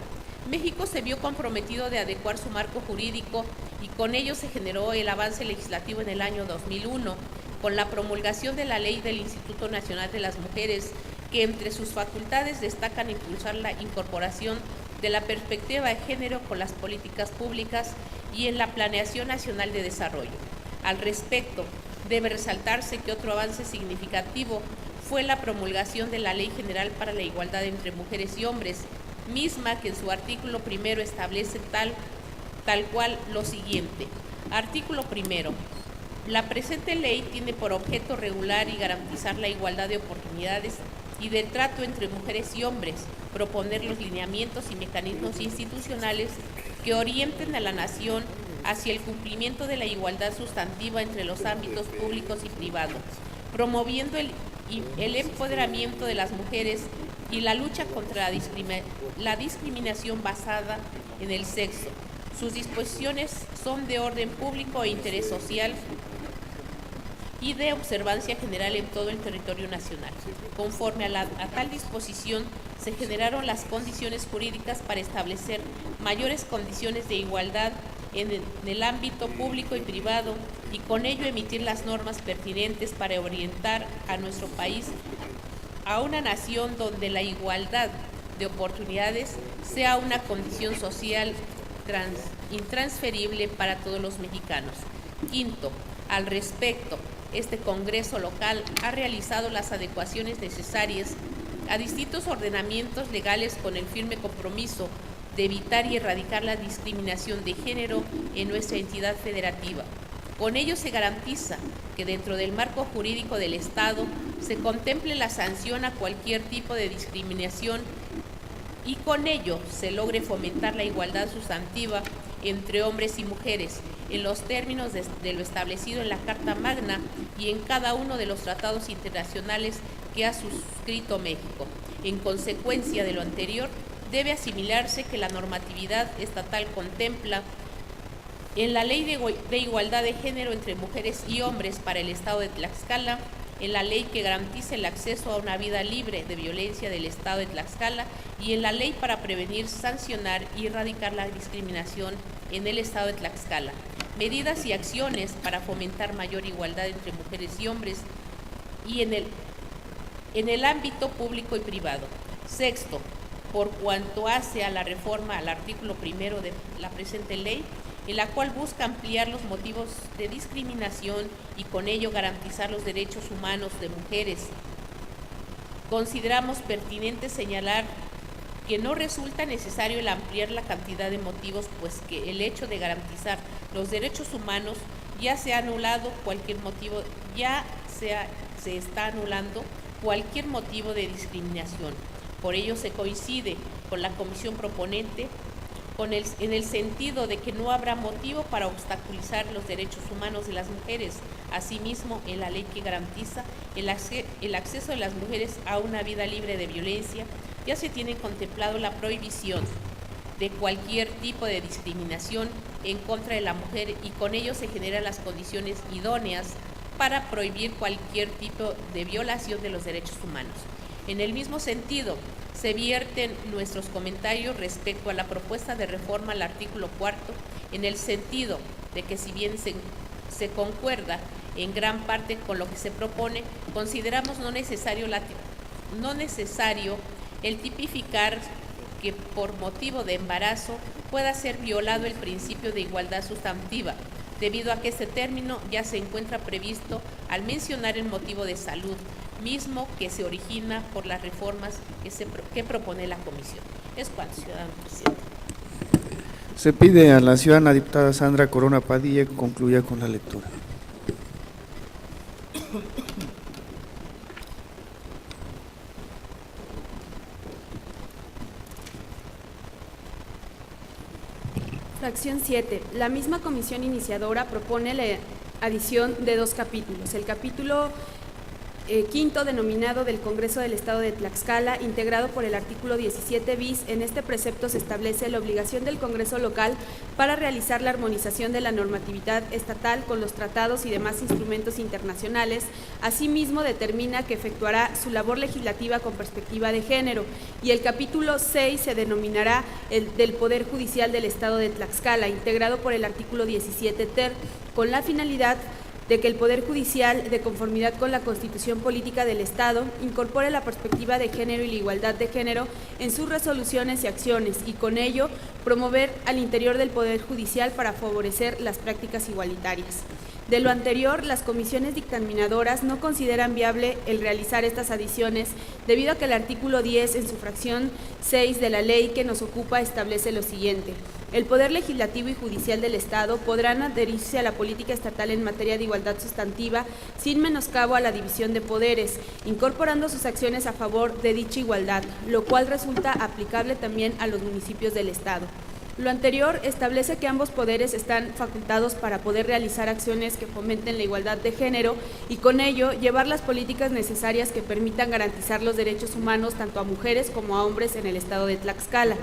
Speaker 6: México se vio comprometido de adecuar su marco jurídico y con ello se generó el avance legislativo en el año 2001 con la promulgación de la Ley del Instituto Nacional de las Mujeres, que entre sus facultades destacan impulsar la incorporación de la perspectiva de género con las políticas públicas y en la planeación nacional de desarrollo. Al respecto, debe resaltarse que otro avance significativo fue la promulgación de la Ley General para la Igualdad entre Mujeres y Hombres, misma que en su artículo primero establece tal cual lo siguiente. Artículo primero. La presente ley tiene por objeto regular y garantizar la igualdad de oportunidades y del trato entre mujeres y hombres, proponer los lineamientos y mecanismos institucionales que orienten a la nación hacia el cumplimiento de la igualdad sustantiva entre los ámbitos públicos y privados, promoviendo el empoderamiento de las mujeres y la lucha contra la discriminación basada en el sexo. Sus disposiciones son de orden público e interés social y de observancia general en todo el territorio nacional. Conforme a tal disposición, se generaron las condiciones jurídicas para establecer mayores condiciones de igualdad en el ámbito público y privado y con ello emitir las normas pertinentes para orientar a nuestro país a una nación donde la igualdad de oportunidades sea una condición social intransferible para todos los mexicanos. Quinto, al respecto, este Congreso local ha realizado las adecuaciones necesarias a distintos ordenamientos legales con el firme compromiso de evitar y erradicar la discriminación de género en nuestra entidad federativa. Con ello se garantiza que dentro del marco jurídico del Estado se contemple la sanción a cualquier tipo de discriminación y con ello se logre fomentar la igualdad sustantiva entre hombres y mujeres en los términos de lo establecido en la Carta Magna y en cada uno de los tratados internacionales que ha suscrito México. En consecuencia de lo anterior, debe asimilarse que la normatividad estatal contempla en la Ley de Igualdad de Género entre mujeres y hombres para el Estado de Tlaxcala, en la ley que garantiza el acceso a una vida libre de violencia del Estado de Tlaxcala y en la ley para prevenir, sancionar y erradicar la discriminación en el Estado de Tlaxcala. Medidas y acciones para fomentar mayor igualdad entre mujeres y hombres y en el ámbito público y privado. Sexto, por cuanto hace a la reforma al artículo 1 de la presente ley, en la cual busca ampliar los motivos de discriminación y con ello garantizar los derechos humanos de mujeres. Consideramos pertinente señalar que no resulta necesario el ampliar la cantidad de motivos, pues que el hecho de garantizar los derechos humanos ya se ha anulado cualquier motivo, se está anulando cualquier motivo de discriminación. Por ello se coincide con la comisión proponente en el sentido de que no habrá motivo para obstaculizar los derechos humanos de las mujeres. Asimismo, en la ley que garantiza el acceso de las mujeres a una vida libre de violencia, ya se tiene contemplado la prohibición de cualquier tipo de discriminación en contra de la mujer y con ello se generan las condiciones idóneas para prohibir cualquier tipo de violación de los derechos humanos. En el mismo sentido, se vierten nuestros comentarios respecto a la propuesta de reforma al artículo 4, en el sentido de que si bien se concuerda en gran parte con lo que se propone, consideramos no necesario el tipificar que por motivo de embarazo pueda ser violado el principio de igualdad sustantiva, debido a que este término ya se encuentra previsto al mencionar el motivo de salud, mismo que se origina por las reformas que propone la Comisión. Es cuanto, ciudadano presidente.
Speaker 2: Se pide a la ciudadana diputada Sandra Corona Padilla que concluya con la lectura.
Speaker 7: Fracción 7. La misma comisión iniciadora propone la adición de 2 capítulos. El capítulo quinto, denominado del Congreso del Estado de Tlaxcala, integrado por el artículo 17 bis. En este precepto se establece la obligación del Congreso local para realizar la armonización de la normatividad estatal con los tratados y demás instrumentos internacionales. Asimismo, determina que efectuará su labor legislativa con perspectiva de género. Y el capítulo 6 se denominará el del Poder Judicial del Estado de Tlaxcala, integrado por el artículo 17 ter, con la finalidad de que el Poder Judicial, de conformidad con la Constitución Política del Estado, incorpore la perspectiva de género y la igualdad de género en sus resoluciones y acciones, y con ello promover al interior del Poder Judicial para favorecer las prácticas igualitarias. De lo anterior, las comisiones dictaminadoras no consideran viable el realizar estas adiciones debido a que el artículo 10 en su fracción 6 de la ley que nos ocupa establece lo siguiente: el Poder Legislativo y Judicial del Estado podrán adherirse a la política estatal en materia de igualdad sustantiva sin menoscabo a la división de poderes, incorporando sus acciones a favor de dicha igualdad, lo cual resulta aplicable también a los municipios del Estado. Lo anterior establece que ambos poderes están facultados para poder realizar acciones que fomenten la igualdad de género y con ello llevar las políticas necesarias que permitan garantizar los derechos humanos tanto a mujeres como a hombres en el estado de Tlaxcala.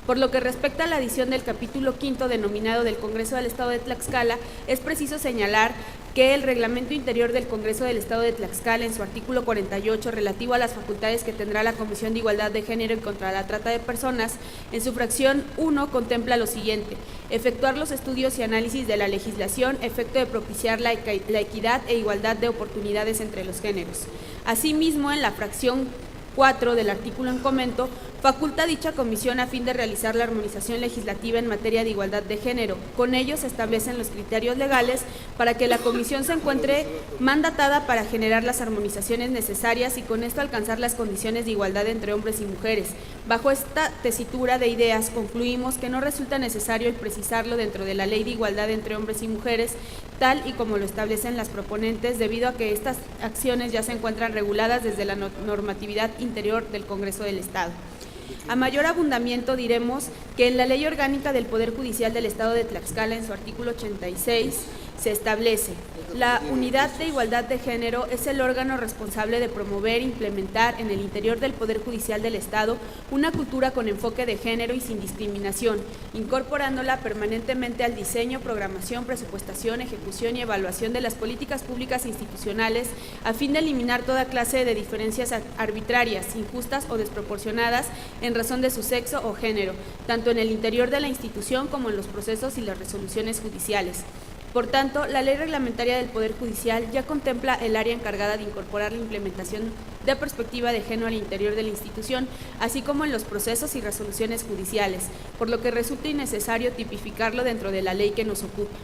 Speaker 7: Por lo que respecta a la adición del capítulo quinto denominado del Congreso del Estado de Tlaxcala, es preciso señalar que el Reglamento Interior del Congreso del Estado de Tlaxcala, en su artículo 48, relativo a las facultades que tendrá la Comisión de Igualdad de Género y contra la Trata de Personas, en su fracción 1 contempla lo siguiente: efectuar los estudios y análisis de la legislación, efecto de propiciar la equidad e igualdad de oportunidades entre los géneros. Asimismo, en la fracción 4 del artículo en comento, faculta a dicha comisión a fin de realizar la armonización legislativa en materia de igualdad de género. Con ello se establecen los criterios legales para que la comisión se encuentre mandatada para generar las armonizaciones necesarias y con esto alcanzar las condiciones de igualdad entre hombres y mujeres. Bajo esta tesitura de ideas, concluimos que no resulta necesario el precisarlo dentro de la Ley de Igualdad entre Hombres y Mujeres, tal y como lo establecen las proponentes, debido a que estas acciones ya se encuentran reguladas desde la normatividad interior del Congreso del Estado. A mayor abundamiento diremos que en la Ley Orgánica del Poder Judicial del Estado de Tlaxcala, en su artículo 86, se establece: la Unidad de Igualdad de Género es el órgano responsable de promover e implementar en el interior del Poder Judicial del Estado una cultura con enfoque de género y sin discriminación, incorporándola permanentemente al diseño, programación, presupuestación, ejecución y evaluación de las políticas públicas e institucionales, a fin de eliminar toda clase de diferencias arbitrarias, injustas o desproporcionadas en razón de su sexo o género, tanto en el interior de la institución como en los procesos y las resoluciones judiciales. Por tanto, la Ley Reglamentaria del Poder Judicial ya contempla el área encargada de incorporar la implementación de perspectiva de género al interior de la institución, así como en los procesos y resoluciones judiciales, por lo que resulta innecesario tipificarlo dentro de la ley que nos ocupa.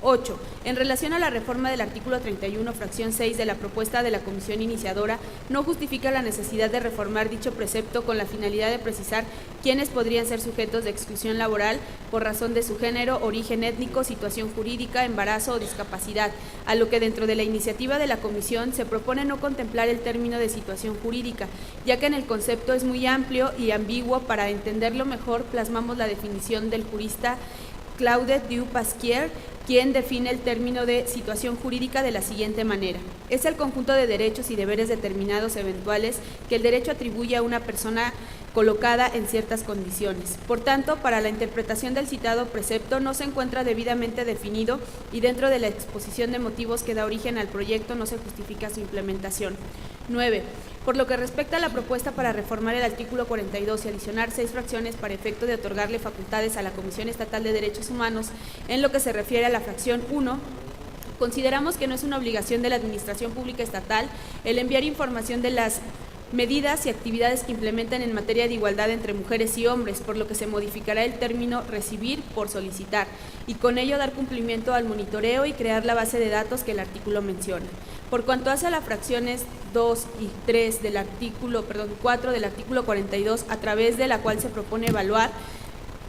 Speaker 7: 8. En relación a la reforma del artículo 31, fracción 6 de la propuesta de la comisión iniciadora, no justifica la necesidad de reformar dicho precepto con la finalidad de precisar quiénes podrían ser sujetos de exclusión laboral por razón de su género, origen étnico, situación jurídica, embarazo o discapacidad, a lo que dentro de la iniciativa de la comisión se propone no contemplar el término de situación jurídica, ya que en el concepto es muy amplio y ambiguo. Para entenderlo mejor, plasmamos la definición del jurista Claude Dupasquier, quien define el término de situación jurídica de la siguiente manera: es el conjunto de derechos y deberes determinados eventuales que el derecho atribuye a una persona colocada en ciertas condiciones. Por tanto, para la interpretación del citado precepto no se encuentra debidamente definido y dentro de la exposición de motivos que da origen al proyecto no se justifica su implementación. 9. Por lo que respecta a la propuesta para reformar el artículo 42 y adicionar 6 fracciones para efecto de otorgarle facultades a la Comisión Estatal de Derechos Humanos, en lo que se refiere a la fracción 1, consideramos que no es una obligación de la Administración Pública Estatal el enviar información de las medidas y actividades que implementen en materia de igualdad entre mujeres y hombres, por lo que se modificará el término recibir por solicitar, y con ello dar cumplimiento al monitoreo y crear la base de datos que el artículo menciona. Por cuanto hace a las fracciones 2 y 3 del artículo, 4 del artículo 42, a través de la cual se propone evaluar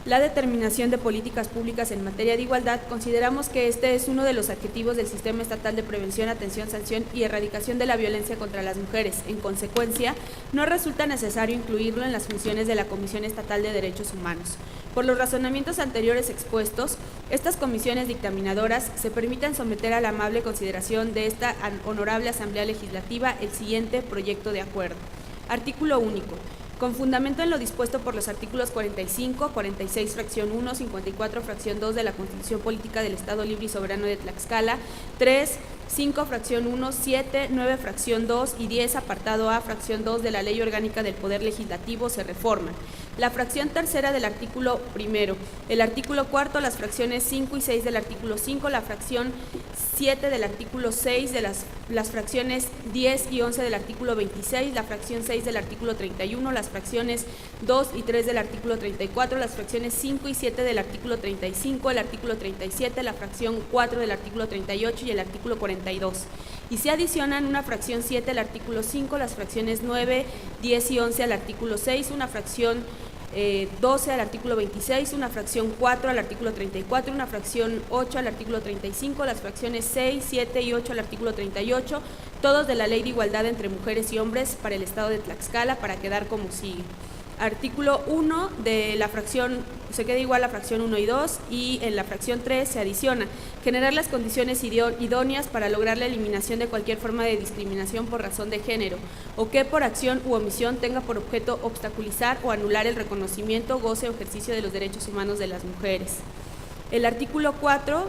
Speaker 7: la determinación de políticas públicas en materia de igualdad, consideramos que este es uno de los objetivos del Sistema Estatal de Prevención, Atención, Sanción y Erradicación de la Violencia contra las Mujeres. En consecuencia, no resulta necesario incluirlo en las funciones de la Comisión Estatal de Derechos Humanos. Por los razonamientos anteriores expuestos, estas comisiones dictaminadoras se permitan someter a la amable consideración de esta honorable Asamblea Legislativa el siguiente proyecto de acuerdo. Artículo único. Con fundamento en lo dispuesto por los artículos 45, 46, fracción 1, 54, fracción 2 de la Constitución Política del Estado Libre y Soberano de Tlaxcala, 3, 5, fracción 1, 7, 9, fracción 2 y 10, apartado A, fracción 2 de la Ley Orgánica del Poder Legislativo se reforman. La fracción tercera del artículo primero, el artículo cuarto, las fracciones 5 y 6 del artículo 5, la fracción 7 del artículo 6, de las fracciones 10 y 11 del artículo 26, la fracción 6 del artículo 31, las fracciones 2 y 3 del artículo 34, las fracciones 5 y 7 del artículo 35, el artículo 37, la fracción 4 del artículo 38 y el artículo 42. Y se adicionan una fracción 7 al artículo 5, las fracciones 9, 10 y 11 al artículo 6, una fracción 12 al artículo 26, una fracción 4 al artículo 34, una fracción 8 al artículo 35, las fracciones 6, 7 y 8 al artículo 38, todos de la Ley de Igualdad entre Mujeres y Hombres para el Estado de Tlaxcala, para quedar como sigue. Artículo 1 de la fracción, se queda igual la fracción 1 y 2, y en la fracción 3 se adiciona: generar las condiciones idóneas para lograr la eliminación de cualquier forma de discriminación por razón de género, o que por acción u omisión tenga por objeto obstaculizar o anular el reconocimiento, goce o ejercicio de los derechos humanos de las mujeres. El artículo 4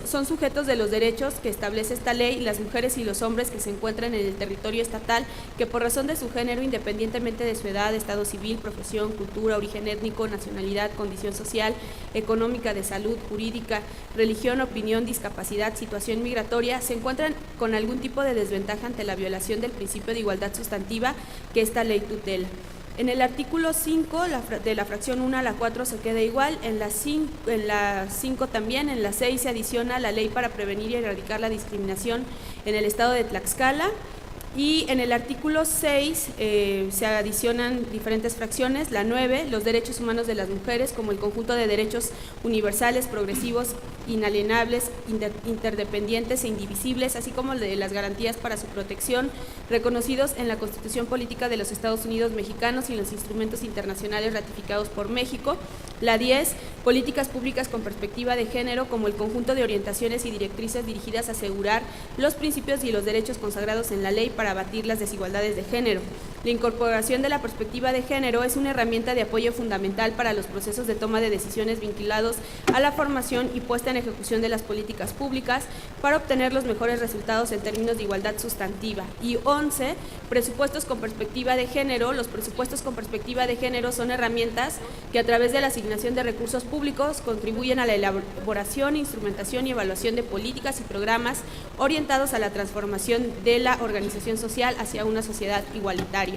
Speaker 7: son sujetos de los derechos que establece esta ley las mujeres y los hombres que se encuentran en el territorio estatal, que por razón de su género, independientemente de su edad, estado civil, profesión, cultura, origen étnico, nacionalidad, condición social, económica, de salud, jurídica, religión, opinión, discapacidad, situación migratoria, se encuentran con algún tipo de desventaja ante la violación del principio de igualdad sustantiva que esta ley tutela. En el artículo 5, de la fracción 1 a la 4 se queda igual, en la 5 también, en la 6 se adiciona la ley para prevenir y erradicar la discriminación en el estado de Tlaxcala, y en el artículo 6 se adicionan diferentes fracciones: la 9, los derechos humanos de las mujeres como el conjunto de derechos universales, progresivos, inalienables, interdependientes e indivisibles, así como de las garantías para su protección, reconocidos en la Constitución Política de los Estados Unidos Mexicanos y en los instrumentos internacionales ratificados por México. La 10, políticas públicas con perspectiva de género como el conjunto de orientaciones y directrices dirigidas a asegurar los principios y los derechos consagrados en la ley para abatir las desigualdades de género. La incorporación de la perspectiva de género es una herramienta de apoyo fundamental para los procesos de toma de decisiones vinculados a la formación y puesta en ejecución de las políticas públicas para obtener los mejores resultados en términos de igualdad sustantiva. Y 11, presupuestos con perspectiva de género. Los presupuestos con perspectiva de género son herramientas que a través de la asignación de recursos públicos contribuyen a la elaboración, instrumentación y evaluación de políticas y programas orientados a la transformación de la organización social hacia una sociedad igualitaria.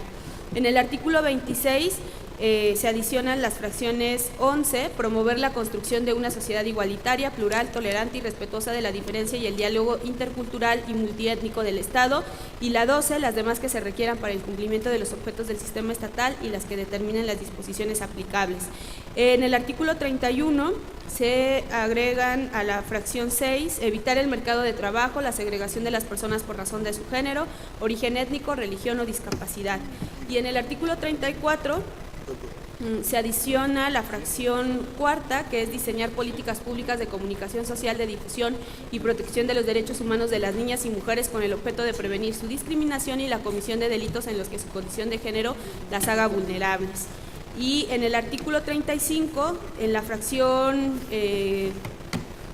Speaker 7: En el artículo 26 se adicionan las fracciones 11, promover la construcción de una sociedad igualitaria, plural, tolerante y respetuosa de la diferencia y el diálogo intercultural y multiétnico del Estado, y la 12, las demás que se requieran para el cumplimiento de los objetos del sistema estatal y las que determinen las disposiciones aplicables. En el artículo 31 se agregan a la fracción 6, evitar el mercado de trabajo, la segregación de las personas por razón de su género, origen étnico, religión o discapacidad. Y en el artículo 34 se adiciona la fracción 4, que es diseñar políticas públicas de comunicación social, de difusión y protección de los derechos humanos de las niñas y mujeres con el objeto de prevenir su discriminación y la comisión de delitos en los que su condición de género las haga vulnerables. Y en el artículo 35, en la fracción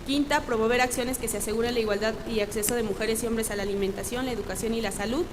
Speaker 7: 5, promover acciones que se aseguren la igualdad y acceso de mujeres y hombres a la alimentación, la educación y la salud.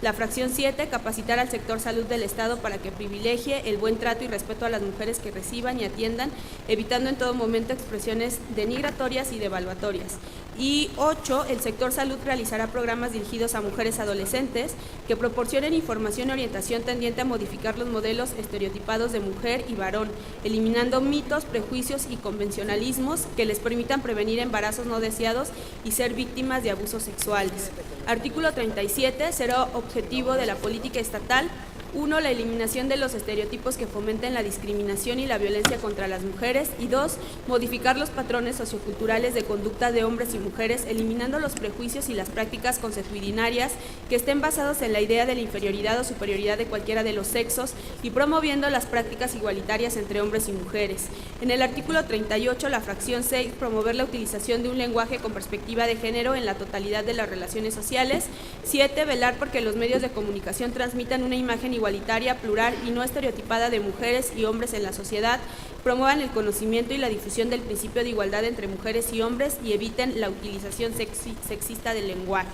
Speaker 7: La fracción 7, capacitar al sector salud del Estado para que privilegie el buen trato y respeto a las mujeres que reciban y atiendan, evitando en todo momento expresiones denigratorias y devaluatorias. Y 8, el sector salud realizará programas dirigidos a mujeres adolescentes que proporcionen información y orientación tendiente a modificar los modelos estereotipados de mujer y varón, eliminando mitos, prejuicios y convencionalismos que les permitan prevenir embarazos no deseados y ser víctimas de abusos sexuales. Artículo 37, será objetivo de la política estatal: 1, la eliminación de los estereotipos que fomenten la discriminación y la violencia contra las mujeres, y 2, modificar los patrones socioculturales de conducta de hombres y mujeres, eliminando los prejuicios y las prácticas consuetudinarias que estén basados en la idea de la inferioridad o superioridad de cualquiera de los sexos y promoviendo las prácticas igualitarias entre hombres y mujeres. En el artículo 38, la fracción 6, promover la utilización de un lenguaje con perspectiva de género en la totalidad de las relaciones sociales. 7, velar porque los medios de comunicación transmitan una imagen igualitaria, plural y no estereotipada de mujeres y hombres en la sociedad, promuevan el conocimiento y la difusión del principio de igualdad entre mujeres y hombres y eviten la utilización sexista del lenguaje.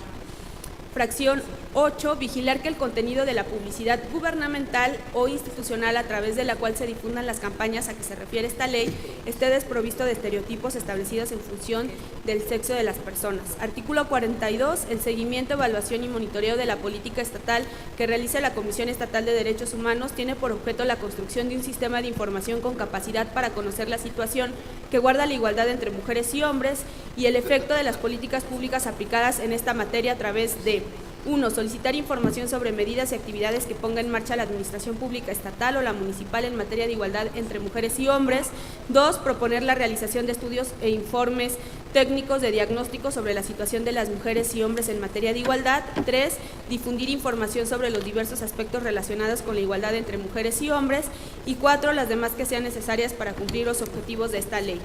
Speaker 7: Fracción 8, vigilar que el contenido de la publicidad gubernamental o institucional a través de la cual se difundan las campañas a que se refiere esta ley esté desprovisto de estereotipos establecidos en función del sexo de las personas. Artículo 42, el seguimiento, evaluación y monitoreo de la política estatal que realice la Comisión Estatal de Derechos Humanos tiene por objeto la construcción de un sistema de información con capacidad para conocer la situación que guarda la igualdad entre mujeres y hombres y el efecto de las políticas públicas aplicadas en esta materia a través de: 1, solicitar información sobre medidas y actividades que ponga en marcha la administración pública estatal o la municipal en materia de igualdad entre mujeres y hombres. 2, proponer la realización de estudios e informes técnicos de diagnóstico sobre la situación de las mujeres y hombres en materia de igualdad. 3. Difundir información sobre los diversos aspectos relacionados con la igualdad entre mujeres y hombres. Y 4. Las demás que sean necesarias para cumplir los objetivos de esta ley.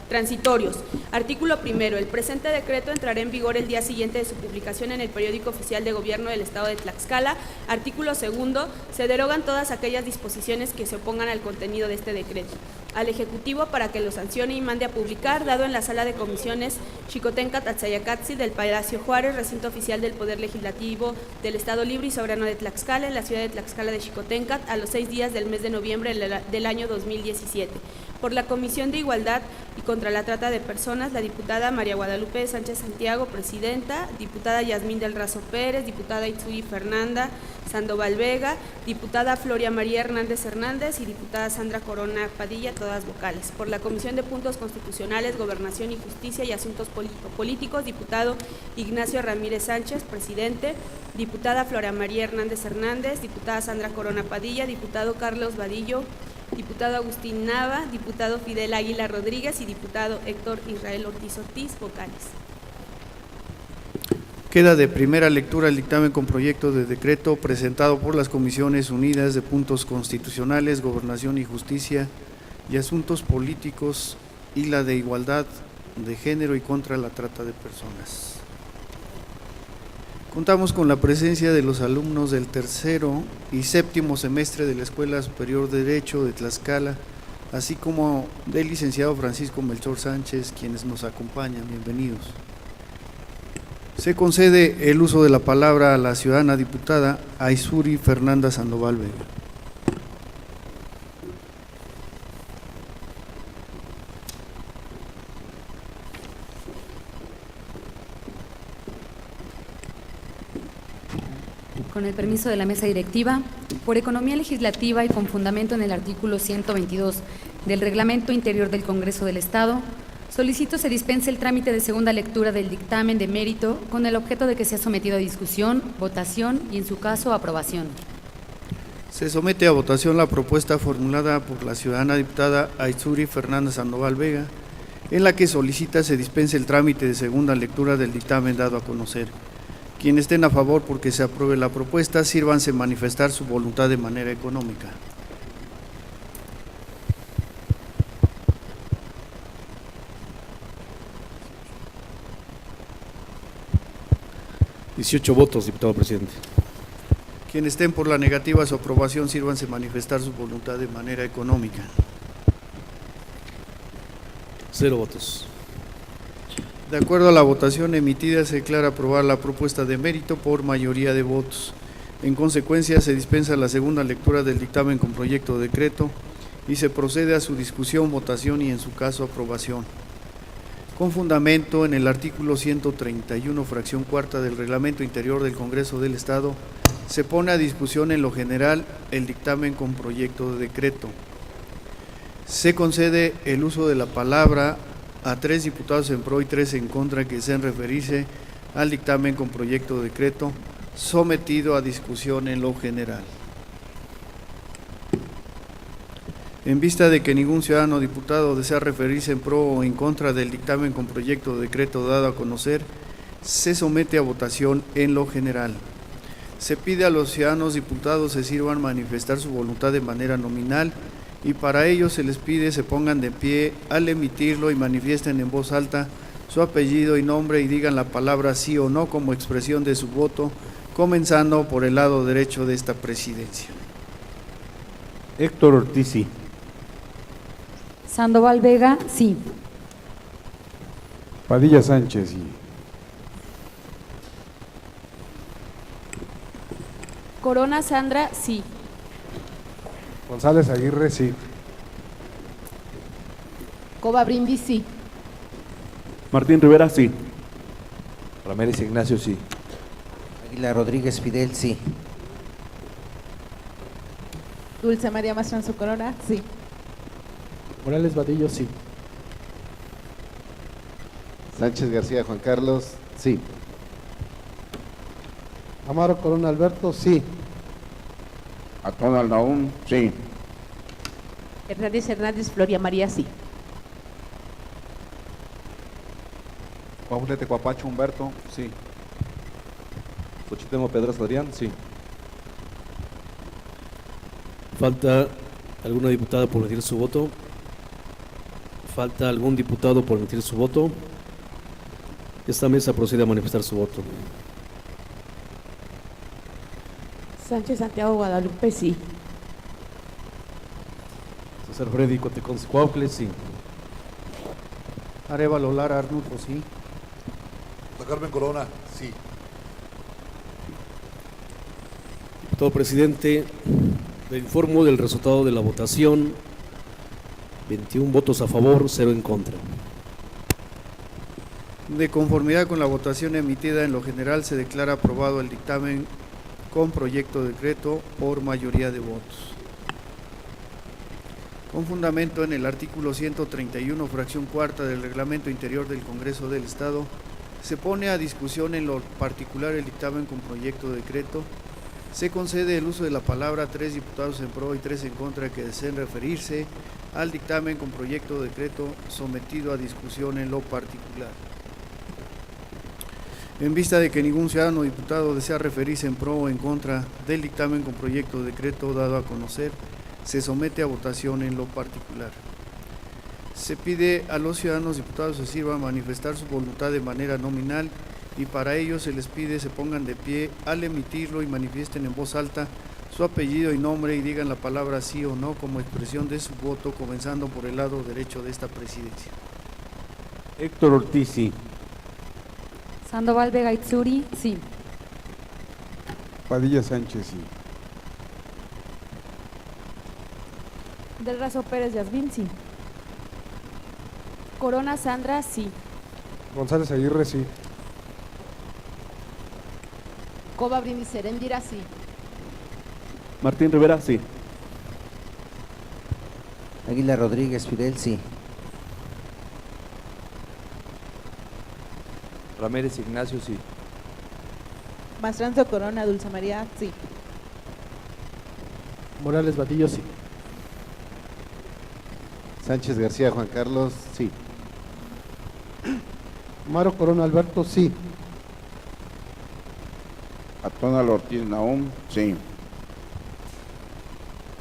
Speaker 7: Transitorios. Artículo primero. El presente decreto entrará en vigor el día siguiente de su publicación en el Periódico Oficial de Gobierno del Estado de Tlaxcala. Artículo segundo. Se derogan todas aquellas disposiciones que se opongan al contenido de este decreto. Al Ejecutivo para que lo sancione y mande a publicar, dado en la Sala de Comisiones Xicoténcat Atzayacatzi del Palacio Juárez, recinto oficial del Poder Legislativo del Estado Libre y Soberano de Tlaxcala, en la ciudad de Tlaxcala de Xicoténcat, a los 6 días del mes de noviembre del año 2017. Por la Comisión de Igualdad y contra la Trata de Personas, la diputada María Guadalupe Sánchez Santiago, presidenta, diputada Yasmín del Razo Pérez, diputada Itzuri Fernanda Sandoval Vega, diputada Floria María Hernández Hernández y diputada Sandra Corona Padilla, todas vocales. Por la Comisión de Puntos Constitucionales, Gobernación y Justicia y Asuntos Políticos, diputado Ignacio Ramírez Sánchez, presidente, diputada Floria María Hernández Hernández, diputada Sandra Corona Padilla, diputado Carlos Vadillo, diputado Agustín Nava, diputado Fidel Águila Rodríguez y diputado Héctor Israel Ortiz Ortiz, vocales.
Speaker 2: Queda de primera lectura el dictamen con proyecto de decreto presentado por las Comisiones Unidas de Puntos Constitucionales, Gobernación y Justicia y Asuntos Políticos y la de Igualdad de Género y contra la Trata de Personas. Contamos con la presencia de los alumnos del tercero y séptimo semestre de la Escuela Superior de Derecho de Tlaxcala, así como del licenciado Francisco Melchor Sánchez, quienes nos acompañan. Bienvenidos. Se concede el uso de la palabra a la ciudadana diputada Aizuri Fernanda Sandoval Vega.
Speaker 8: Con el permiso de la mesa directiva, por economía legislativa y con fundamento en el artículo 122 del Reglamento Interior del Congreso del Estado, solicito se dispense el trámite de segunda lectura del dictamen de mérito con el objeto de que sea sometido a discusión, votación y, en su caso, aprobación.
Speaker 2: Se somete a votación la propuesta formulada por la ciudadana diputada Aizuri Fernanda Sandoval Vega, en la que solicita se dispense el trámite de segunda lectura del dictamen dado a conocer. Quienes estén a favor porque se apruebe la propuesta, sírvanse manifestar su voluntad de manera económica.
Speaker 1: $18 votos, diputado presidente.
Speaker 2: Quienes estén por la negativa a su aprobación, sírvanse manifestar su voluntad de manera económica.
Speaker 1: 0 votos.
Speaker 2: De acuerdo a la votación emitida, se declara aprobar la propuesta de mérito por mayoría de votos. En consecuencia, se dispensa la segunda lectura del dictamen con proyecto de decreto y se procede a su discusión, votación y, en su caso, aprobación. Con fundamento en el artículo 131, fracción cuarta del Reglamento Interior del Congreso del Estado, se pone a discusión en lo general el dictamen con proyecto de decreto. Se concede el uso de la palabra a 3 diputados en pro y 3 en contra que desean referirse al dictamen con proyecto de decreto sometido a discusión en lo general. En vista de que ningún ciudadano diputado desea referirse en pro o en contra del dictamen con proyecto de decreto dado a conocer, se somete a votación en lo general. Se pide a los ciudadanos diputados se sirvan manifestar su voluntad de manera nominal y para ello se les pide se pongan de pie al emitirlo y manifiesten en voz alta su apellido y nombre y digan la palabra sí o no como expresión de su voto, comenzando por el lado derecho de esta presidencia.
Speaker 9: Héctor Ortiz, sí.
Speaker 8: Sandoval Vega, sí.
Speaker 9: Padilla Sánchez, sí.
Speaker 7: Corona Sandra, sí.
Speaker 9: González Aguirre, sí.
Speaker 5: Cova Brindis, sí.
Speaker 9: Martín Rivera, sí.
Speaker 10: Ramírez Ignacio, sí.
Speaker 11: Águila Rodríguez Fidel, sí.
Speaker 5: Dulce María Mastranzo Corona, sí.
Speaker 3: Morales Vadillo, sí.
Speaker 10: Sánchez García Juan Carlos, sí.
Speaker 3: Amaro Corona Alberto, sí.
Speaker 9: Atón Naum, sí.
Speaker 6: Hernández Floria María, sí.
Speaker 10: Cuauhtle Tecuapacho Humberto, sí. Xochitemo Pedras Adrián, sí.
Speaker 1: ¿Falta alguna diputada por emitir su voto? ¿Falta algún diputado por emitir su voto? Esta mesa procede a manifestar su voto.
Speaker 6: Sánchez Santiago Guadalupe, sí.
Speaker 1: César Freddy Coteconzi Cuauhtle, sí.
Speaker 2: Arévalo Lara Arnulfo, sí.
Speaker 12: Carmen Corona, sí.
Speaker 1: Diputado presidente, le informo del resultado de la votación. 21 votos a favor, 0 en contra.
Speaker 2: De conformidad con la votación emitida en lo general, se declara aprobado el dictamen con proyecto de decreto por mayoría de votos. Con fundamento en el artículo 131, fracción cuarta del Reglamento Interior del Congreso del Estado, se pone a discusión en lo particular el dictamen con proyecto de decreto. Se concede el uso de la palabra a 3 diputados en pro y 3 en contra que deseen referirse al dictamen con proyecto de decreto sometido a discusión en lo particular. En vista de que ningún ciudadano o diputado desea referirse en pro o en contra del dictamen con proyecto de decreto dado a conocer, se somete a votación en lo particular. Se pide a los ciudadanos diputados se sirva a manifestar su voluntad de manera nominal y para ello se les pide se pongan de pie al emitirlo y manifiesten en voz alta su apellido y nombre y digan la palabra sí o no como expresión de su voto, comenzando por el lado derecho de esta presidencia.
Speaker 9: Héctor Ortiz, sí.
Speaker 8: Sandoval Vega Itzuri, sí.
Speaker 4: Padilla Sánchez, sí.
Speaker 7: Del Razo Pérez Yasmín, sí. Corona Sandra, sí.
Speaker 12: González Aguirre, sí.
Speaker 5: Cova Brindis Heréndira, sí.
Speaker 9: Martín Rivera, sí.
Speaker 11: Águila Rodríguez Fidel, sí.
Speaker 10: Ramírez Ignacio, sí.
Speaker 6: Mastranzo Corona Dulce María, sí.
Speaker 3: Morales Vadillo, sí.
Speaker 10: Sánchez García Juan Carlos, sí.
Speaker 3: Maro Corona Alberto, sí.
Speaker 12: Atónalo Ortiz Nahum, sí.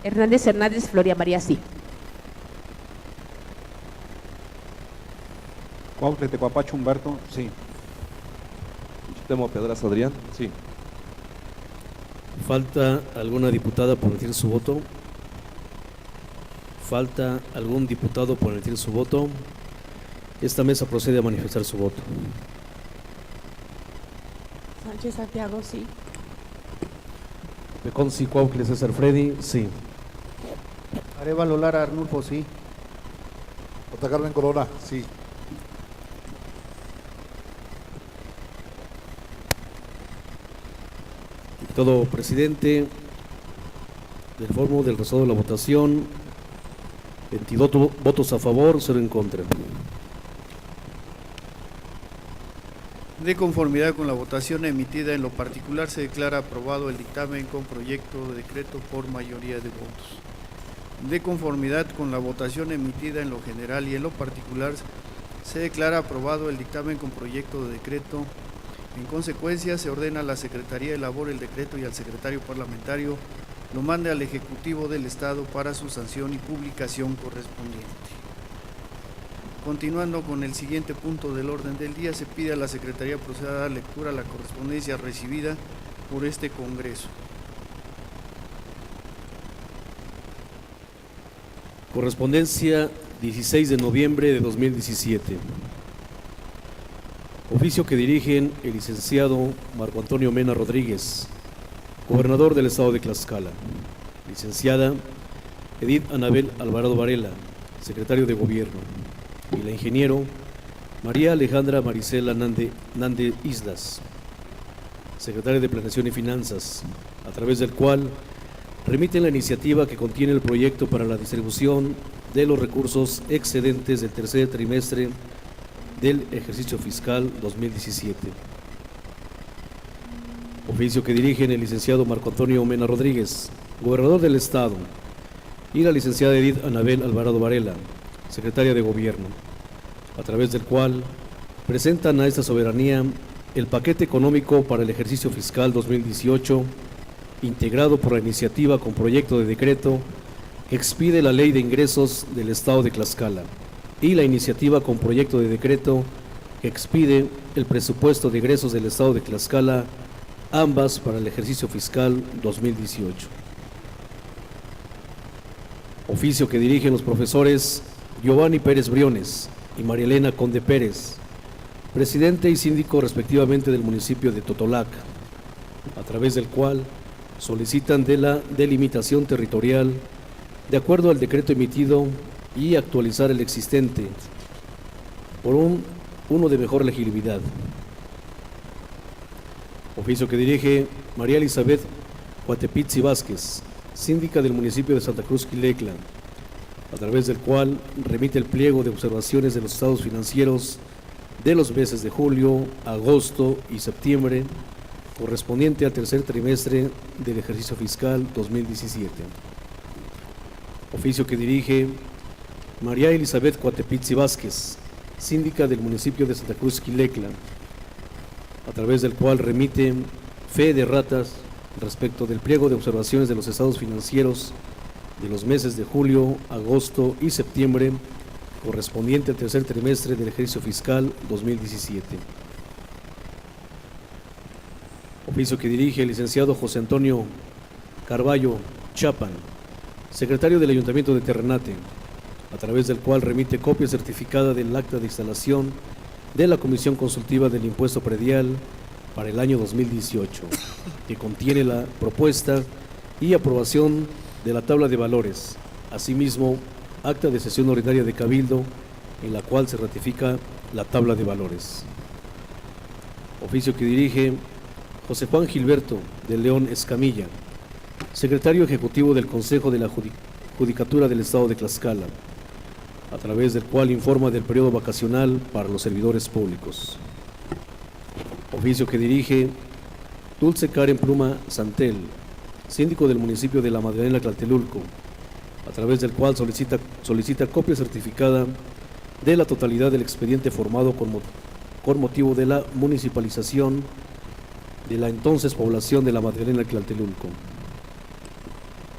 Speaker 6: Hernández Floria María, sí.
Speaker 10: Cuauhtle Tecuapacho Humberto, sí. Xochitemo Pedras Adrián, sí.
Speaker 1: ¿Falta alguna diputada por emitir su voto? ¿Falta algún diputado por emitir su voto? Esta mesa procede a manifestar su voto.
Speaker 6: Sánchez Santiago, sí.
Speaker 1: Coteconzi Cuauhtle César Freddy, sí.
Speaker 2: Arévalo Lara Arnulfo, sí.
Speaker 12: Carmen Corona, sí.
Speaker 1: Diputado presidente, del informe del resultado de la votación, 22 votos a favor, 0 en contra.
Speaker 2: De conformidad con la votación emitida en lo particular, se declara aprobado el dictamen con proyecto de decreto por mayoría de votos. De conformidad con la votación emitida en lo general y en lo particular, se declara aprobado el dictamen con proyecto de decreto. En consecuencia, se ordena a la Secretaría elabore el decreto y al secretario parlamentario lo mande al Ejecutivo del Estado para su sanción y publicación correspondiente. Continuando con el siguiente punto del orden del día, se pide a la Secretaría proceda a dar lectura a la correspondencia recibida por este Congreso.
Speaker 1: Correspondencia 16 de noviembre de 2017. Oficio que dirigen el licenciado Marco Antonio Mena Rodríguez, gobernador del estado de Tlaxcala. Licenciada Edith Anabel Alvarado Varela, secretario de Gobierno. Y la ingeniero María Alejandra Marisela Nande Islas, secretaria de Planeación y Finanzas, a través del cual remiten la iniciativa que contiene el proyecto para la distribución de los recursos excedentes del tercer trimestre del ejercicio fiscal 2017. Oficio que dirigen el licenciado Marco Antonio Mena Rodríguez, gobernador del estado, y la licenciada Edith Anabel Alvarado Varela, secretaria de Gobierno, a través del cual presentan a esta soberanía el paquete económico para el ejercicio fiscal 2018, integrado por la iniciativa con proyecto de decreto que expide la Ley de Ingresos del Estado de Tlaxcala y la iniciativa con proyecto de decreto que expide el presupuesto de egresos del Estado de Tlaxcala, ambas para el ejercicio fiscal 2018. Oficio que dirigen los profesores Giovanni Pérez Briones y María Elena Conde Pérez, presidente y síndico respectivamente del municipio de Totolac, a través del cual solicitan de la delimitación territorial de acuerdo al decreto emitido y actualizar el existente por uno de mejor legibilidad. Oficio que dirige María Elizabeth Cuatepitzi Vázquez, síndica del municipio de Santa Cruz Quilecla, a través del cual remite el pliego de observaciones de los estados financieros de los meses de julio, agosto y septiembre, correspondiente al tercer trimestre del ejercicio fiscal 2017. Oficio que dirige María Elizabeth Cuatepitzi Vázquez, síndica del municipio de Santa Cruz Quilecla, a través del cual remite fe de ratas respecto del pliego de observaciones de los estados financieros de los meses de julio, agosto y septiembre, correspondiente al tercer trimestre del ejercicio fiscal 2017. Oficio que dirige el licenciado José Antonio Carballo Chapan, secretario del Ayuntamiento de Terrenate, a través del cual remite copia certificada del acta de instalación de la Comisión Consultiva del Impuesto Predial para el año 2018, que contiene la propuesta y aprobación de la tabla de valores, asimismo, acta de sesión ordinaria de Cabildo, en la cual se ratifica la tabla de valores. Oficio que dirige José Juan Gilberto de León Escamilla, secretario ejecutivo del Consejo de la Judicatura del Estado de Tlaxcala, a través del cual informa del periodo vacacional para los servidores públicos. Oficio que dirige Dulce Karen Pluma Santel, síndico del municipio de La Magdalena Tlatelulco, a través del cual solicita copia certificada de la totalidad del expediente formado con motivo de la municipalización de la entonces población de La Magdalena Tlatelulco.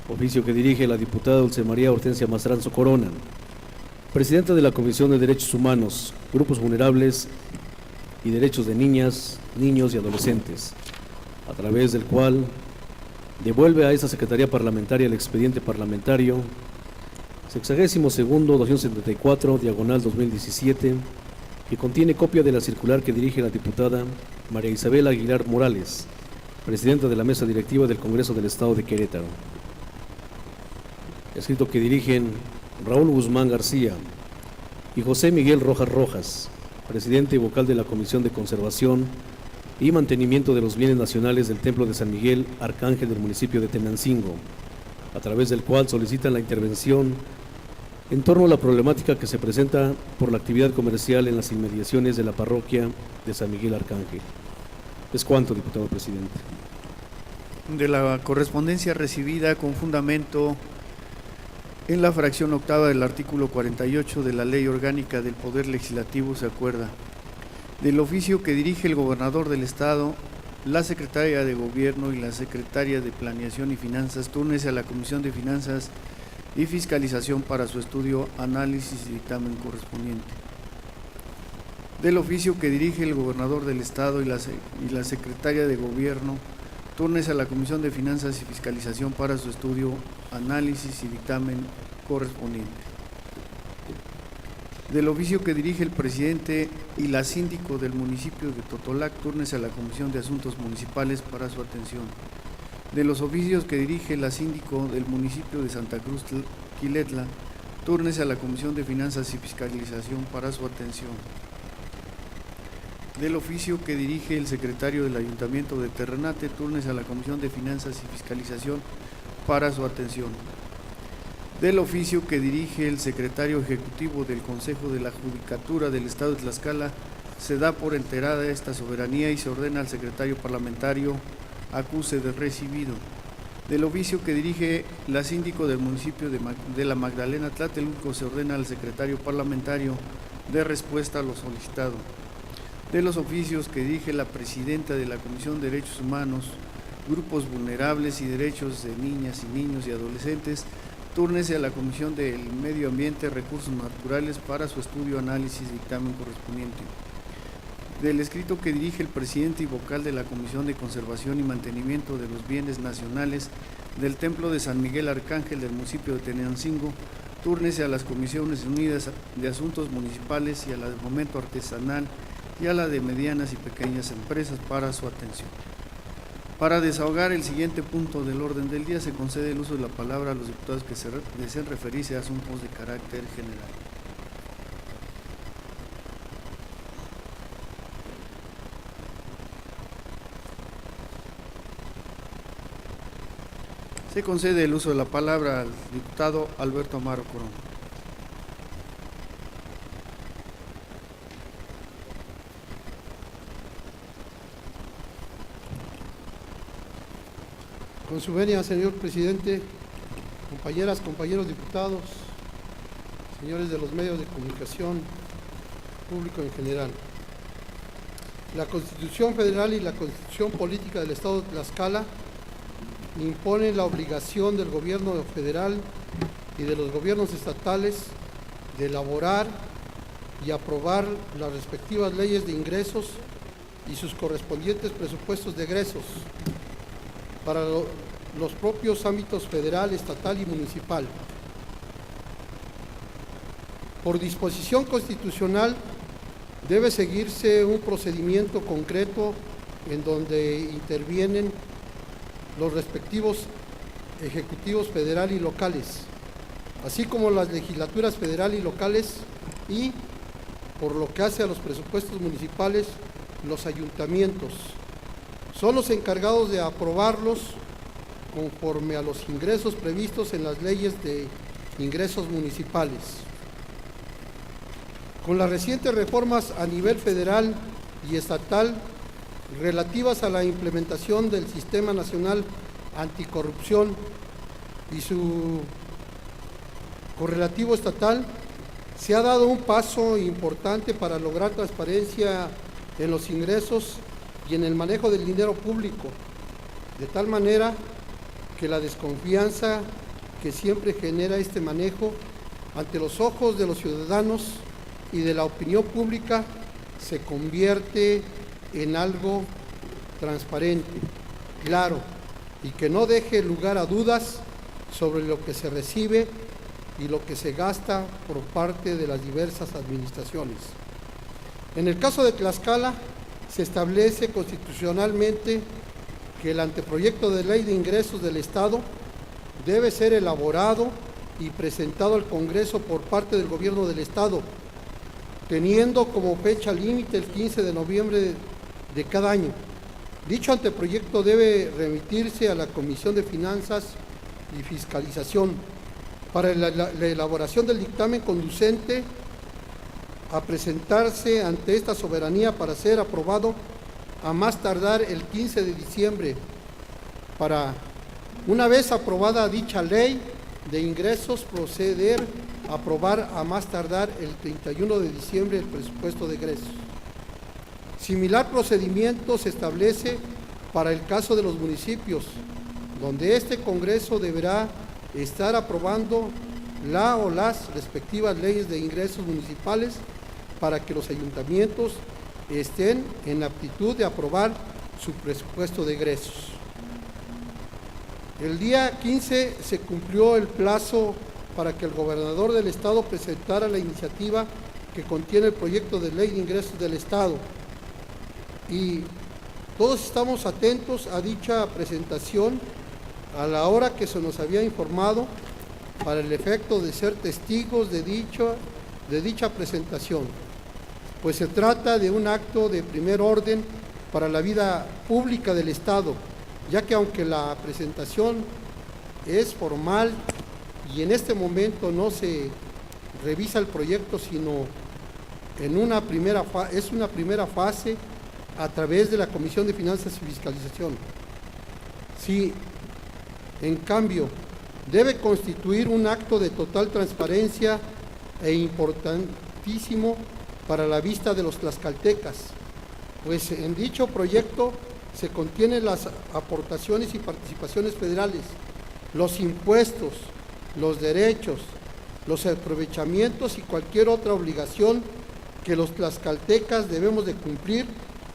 Speaker 1: Oficio que dirige la diputada Dulce María Hortensia Mastranzo Corona, presidenta de la Comisión de Derechos Humanos, Grupos Vulnerables y Derechos de Niñas, Niños y Adolescentes, a través del cual devuelve a esta Secretaría Parlamentaria el expediente parlamentario 62-274, diagonal 2017, que contiene copia de la circular que dirige la diputada María Isabel Aguilar Morales, presidenta de la Mesa Directiva del Congreso del Estado de Querétaro. Escrito que dirigen Raúl Guzmán García y José Miguel Rojas Rojas, presidente y vocal de la Comisión de Conservación y Mantenimiento de los Bienes Nacionales del Templo de San Miguel Arcángel del municipio de Tenancingo, a través del cual solicitan la intervención en torno a la problemática que se presenta por la actividad comercial en las inmediaciones de la parroquia de San Miguel Arcángel. Es cuanto, diputado presidente.
Speaker 2: De la correspondencia recibida con fundamento en la fracción octava del artículo 48 de la Ley Orgánica del Poder Legislativo se acuerda del oficio que dirige el gobernador del Estado, la secretaria de Gobierno y la secretaria de Planeación y Finanzas, túrnese a la Comisión de Finanzas y Fiscalización para su estudio, análisis y dictamen correspondiente. Del oficio que dirige el gobernador del Estado y la secretaria de Gobierno, túrnese a la Comisión de Finanzas y Fiscalización para su estudio, análisis y dictamen correspondiente. Del oficio que dirige el presidente y la síndico del municipio de Totolac, túrnese a la Comisión de Asuntos Municipales para su atención. De los oficios que dirige la síndico del municipio de Santa Cruz Quilecla, túrnese a la Comisión de Finanzas y Fiscalización para su atención. Del oficio que dirige el secretario del Ayuntamiento de Terrenate, túrnese a la Comisión de Finanzas y Fiscalización para su atención. Del oficio que dirige el secretario ejecutivo del Consejo de la Judicatura del Estado de Tlaxcala, se da por enterada esta soberanía y se ordena al secretario parlamentario acuse de recibido. Del oficio que dirige la síndico del municipio de La Magdalena Tlatelulco, se ordena al secretario parlamentario de respuesta a lo solicitado. de los oficios que dirige la presidenta de la Comisión de Derechos Humanos, Grupos Vulnerables y Derechos de Niñas y Niños y Adolescentes, túrnese a la Comisión del Medio Ambiente, Recursos Naturales para su estudio, análisis y dictamen correspondiente. Del escrito que dirige el presidente y vocal de la Comisión de Conservación y Mantenimiento de los Bienes Nacionales del Templo de San Miguel Arcángel del municipio de Tenancingo, túrnese a las Comisiones Unidas de Asuntos Municipales y a la de Fomento Artesanal y a la de Medianas y Pequeñas Empresas para su atención. Para desahogar el siguiente punto del orden del día, se concede el uso de la palabra a los diputados que deseen referirse a asuntos de carácter general. Se concede el uso de la palabra al diputado Alberto Amaro Corona.
Speaker 3: Con su venia, señor presidente, compañeras, compañeros diputados, señores de los medios de comunicación, público en general. La Constitución Federal y la Constitución Política del Estado de Tlaxcala imponen la obligación del gobierno federal y de los gobiernos estatales de elaborar y aprobar las respectivas leyes de ingresos y sus correspondientes presupuestos de egresos para los propios ámbitos federal, estatal y municipal. Por disposición constitucional debe seguirse un procedimiento concreto en donde intervienen los respectivos ejecutivos federal y locales, así como las legislaturas federal y locales, y por lo que hace a los presupuestos municipales, los ayuntamientos son los encargados de aprobarlos conforme a los ingresos previstos en las leyes de ingresos municipales. Con las recientes reformas a nivel federal y estatal relativas a la implementación del Sistema Nacional Anticorrupción y su correlativo estatal, se ha dado un paso importante para lograr transparencia en los ingresos y en el manejo del dinero público, de tal manera que la desconfianza que siempre genera este manejo ante los ojos de los ciudadanos y de la opinión pública se convierte en algo transparente, claro, y que no deje lugar a dudas sobre lo que se recibe y lo que se gasta por parte de las diversas administraciones. En el caso de Tlaxcala, se establece constitucionalmente que el anteproyecto de ley de ingresos del Estado debe ser elaborado y presentado al Congreso por parte del Gobierno del Estado, teniendo como fecha límite el 15 de noviembre de cada año. Dicho anteproyecto debe remitirse a la Comisión de Finanzas y Fiscalización para la elaboración del dictamen conducente a presentarse ante esta soberanía para ser aprobado a más tardar el 15 de diciembre, para, una vez aprobada dicha ley de ingresos, proceder a aprobar a más tardar el 31 de diciembre el presupuesto de egresos. Similar procedimiento se establece para el caso de los municipios, donde este Congreso deberá estar aprobando la o las respectivas leyes de ingresos municipales para que los ayuntamientos estén en aptitud de aprobar su presupuesto de egresos. El día 15 se cumplió el plazo para que el gobernador del Estado presentara la iniciativa que contiene el proyecto de ley de ingresos del Estado, y todos estamos atentos a dicha presentación a la hora que se nos había informado para el efecto de ser testigos de dicha presentación, pues se trata de un acto de primer orden para la vida pública del Estado, ya que aunque la presentación es formal y en este momento no se revisa el proyecto, sino en una primera fase a través de la Comisión de Finanzas y Fiscalización. Sí, en cambio, debe constituir un acto de total transparencia e importantísimo para la vista de los tlaxcaltecas, pues en dicho proyecto se contienen las aportaciones y participaciones federales, los impuestos, los derechos, los aprovechamientos y cualquier otra obligación que los tlaxcaltecas debemos de cumplir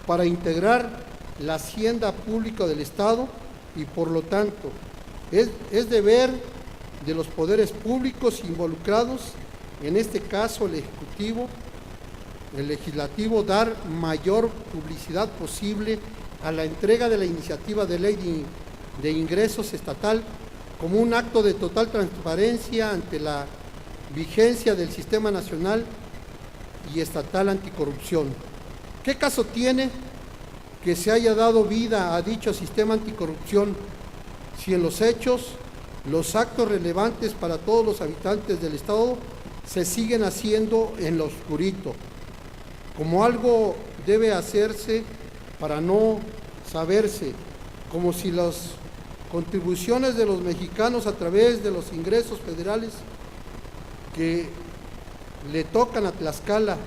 Speaker 3: para integrar la hacienda pública del Estado y por lo tanto es deber de los poderes públicos involucrados, en este caso el Ejecutivo, el Legislativo, dar mayor publicidad posible a la entrega de la iniciativa de ley de ingresos estatal como un acto de total transparencia ante la vigencia del Sistema Nacional y Estatal Anticorrupción. ¿Qué caso tiene que se haya dado vida a dicho sistema anticorrupción si en los hechos los actos relevantes para todos los habitantes del Estado se siguen haciendo en lo oscurito, como algo debe hacerse para no saberse, como si las contribuciones de los mexicanos a través de los ingresos federales que le tocan a Tlaxcala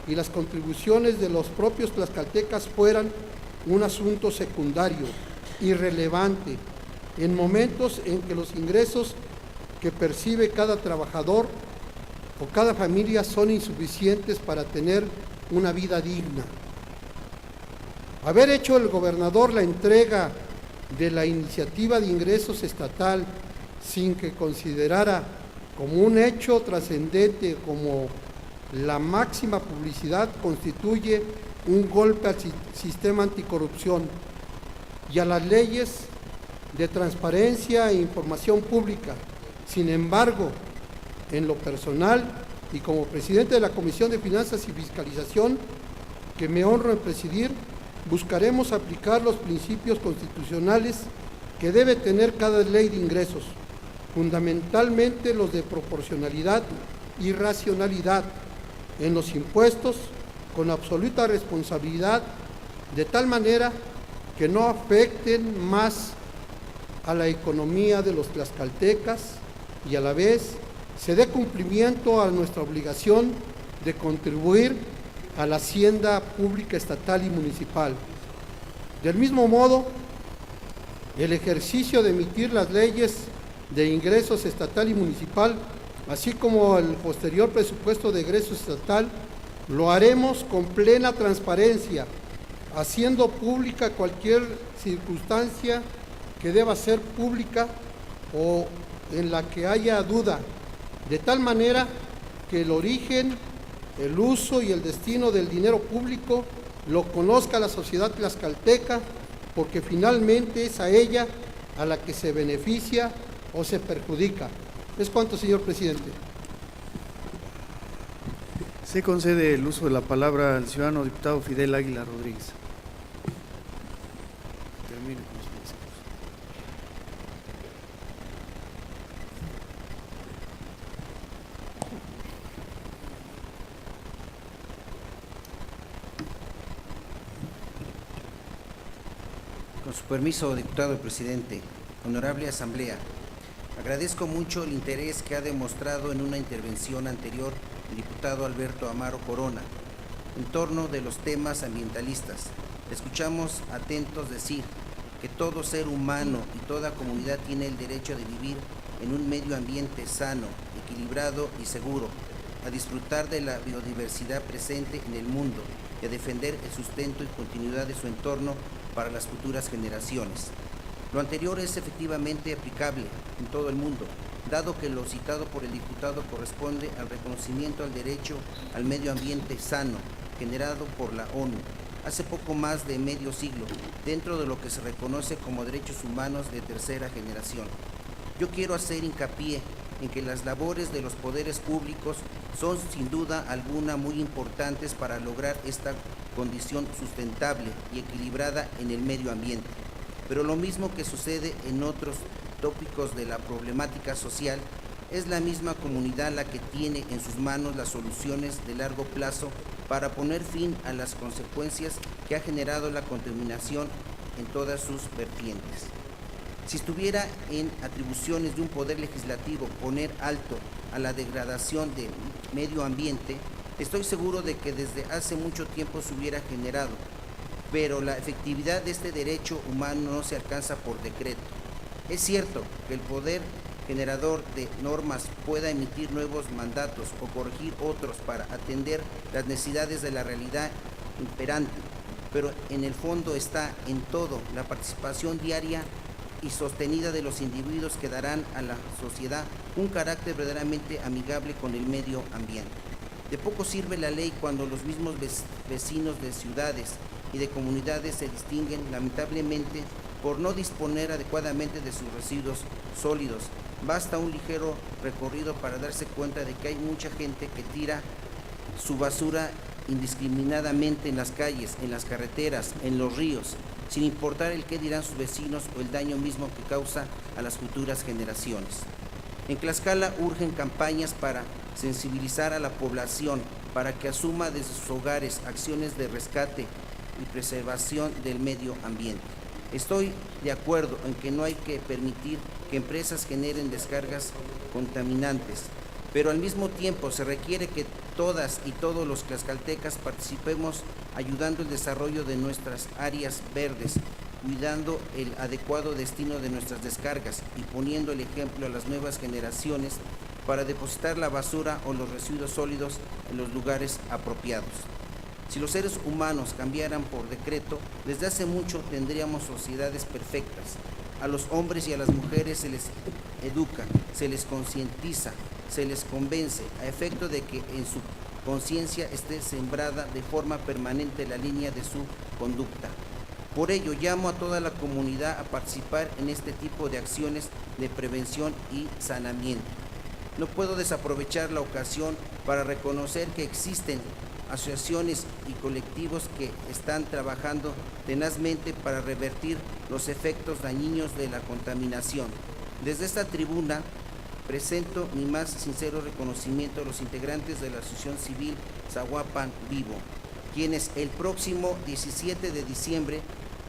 Speaker 3: y las contribuciones de los propios tlaxcaltecas fueran un asunto secundario, irrelevante, en momentos en que los ingresos que percibe cada trabajador o cada familia son insuficientes para tener una vida digna. Haber hecho el gobernador la entrega de la iniciativa de ingresos estatal sin que considerara como un hecho trascendente, como la máxima publicidad, constituye un golpe al sistema anticorrupción y a las leyes de transparencia e información pública. Sin embargo, en lo personal y como presidente de la Comisión de Finanzas y Fiscalización, que me honro en presidir, buscaremos aplicar los principios constitucionales que debe tener cada ley de ingresos, fundamentalmente los de proporcionalidad y racionalidad en los impuestos, con absoluta responsabilidad, de tal manera que no afecten más a la economía de los tlaxcaltecas y a la vez se dé cumplimiento a nuestra obligación de contribuir a la hacienda pública estatal y municipal. Del mismo modo, el ejercicio de emitir las leyes de ingresos estatal y municipal, así como el posterior presupuesto de egresos estatal, lo haremos con plena transparencia, haciendo pública cualquier circunstancia que deba ser pública o en la que haya duda, de tal manera que el origen, el uso y el destino del dinero público lo conozca la sociedad tlaxcalteca, porque finalmente es a ella a la que se beneficia o se perjudica. Es cuanto, señor presidente.
Speaker 2: Se concede el uso de la palabra al ciudadano diputado Fidel Águila Rodríguez. Termine con su discurso.
Speaker 11: Con su permiso, diputado y presidente, honorable asamblea, agradezco mucho el interés que ha demostrado en una intervención anterior el diputado Alberto Amaro Corona en torno de los temas ambientalistas. Escuchamos atentos decir que todo ser humano y toda comunidad tiene el derecho de vivir en un medio ambiente sano, equilibrado y seguro, a disfrutar de la biodiversidad presente en el mundo y a defender el sustento y continuidad de su entorno para las futuras generaciones. Lo anterior es efectivamente aplicable en todo el mundo, dado que lo citado por el diputado corresponde al reconocimiento al derecho al medio ambiente sano, generado por la ONU, hace poco más de medio siglo, dentro de lo que se reconoce como derechos humanos de tercera generación. Yo quiero hacer hincapié en que las labores de los poderes públicos son sin duda alguna muy importantes para lograr esta condición sustentable y equilibrada en el medio ambiente. Pero lo mismo que sucede en otros tópicos de la problemática social, es la misma comunidad la que tiene en sus manos las soluciones de largo plazo para poner fin a las consecuencias que ha generado la contaminación en todas sus vertientes. Si estuviera en atribuciones de un poder legislativo poner alto a la degradación del medio ambiente, estoy seguro de que desde hace mucho tiempo se hubiera generado, pero la efectividad de este derecho humano no se alcanza por decreto. Es cierto que el poder generador de normas pueda emitir nuevos mandatos o corregir otros para atender las necesidades de la realidad imperante, pero en el fondo está en todo la participación diaria y sostenida de los individuos que darán a la sociedad un carácter verdaderamente amigable con el medio ambiente. De poco sirve la ley cuando los mismos vecinos de ciudades y de comunidades se distinguen lamentablemente por no disponer adecuadamente de sus residuos sólidos. Basta un ligero recorrido para darse cuenta de que hay mucha gente que tira su basura indiscriminadamente en las calles, en las carreteras, en los ríos, sin importar el qué dirán sus vecinos o el daño mismo que causa a las futuras generaciones. En Tlaxcala urgen campañas para sensibilizar a la población para que asuma desde sus hogares acciones de rescate y preservación del medio ambiente. Estoy de acuerdo en que no hay que permitir que empresas generen descargas contaminantes, pero al mismo tiempo se requiere que todas y todos los tlaxcaltecas participemos ayudando el desarrollo de nuestras áreas verdes, cuidando el adecuado destino de nuestras descargas y poniendo el ejemplo a las nuevas generaciones para depositar la basura o los residuos sólidos en los lugares apropiados. Si los seres humanos cambiaran por decreto, desde hace mucho tendríamos sociedades perfectas. A los hombres y a las mujeres se les educa, se les concientiza, se les convence, a efecto de que en su conciencia esté sembrada de forma permanente la línea de su conducta. Por ello, llamo a toda la comunidad a participar en este tipo de acciones de prevención y saneamiento. No puedo desaprovechar la ocasión para reconocer que existen asociaciones y colectivos que están trabajando tenazmente para revertir los efectos dañinos de la contaminación. Desde esta tribuna presento mi más sincero reconocimiento a los integrantes de la Asociación Civil Zahuapan Vivo, quienes el próximo 17 de diciembre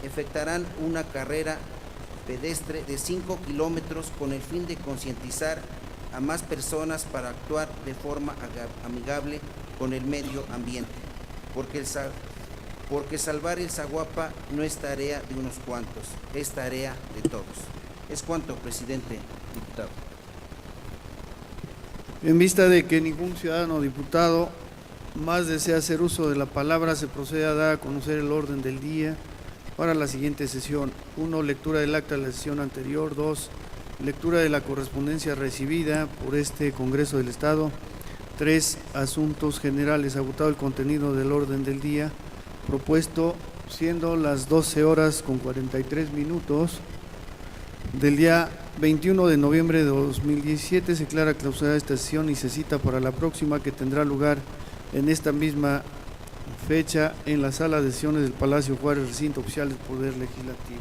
Speaker 11: efectuarán una carrera pedestre de 5 kilómetros con el fin de concientizar a más personas para actuar de forma amigable con el medio ambiente, porque salvar el Zahuapa no es tarea de unos cuantos, es tarea de todos. Es cuanto, presidente, diputado.
Speaker 2: En vista de que ningún ciudadano o diputado más desea hacer uso de la palabra, se procede a dar a conocer el orden del día para la siguiente sesión. 1. Lectura del acta de la sesión anterior. 2. Lectura de la correspondencia recibida por este Congreso del Estado. 3. Asuntos generales. Agotado el contenido del orden del día propuesto, siendo las 12:43 del día 21 de noviembre de 2017, se declara clausurada esta sesión y se cita para la próxima, que tendrá lugar en esta misma fecha en la sala de sesiones del Palacio Juárez, recinto oficial del Poder Legislativo.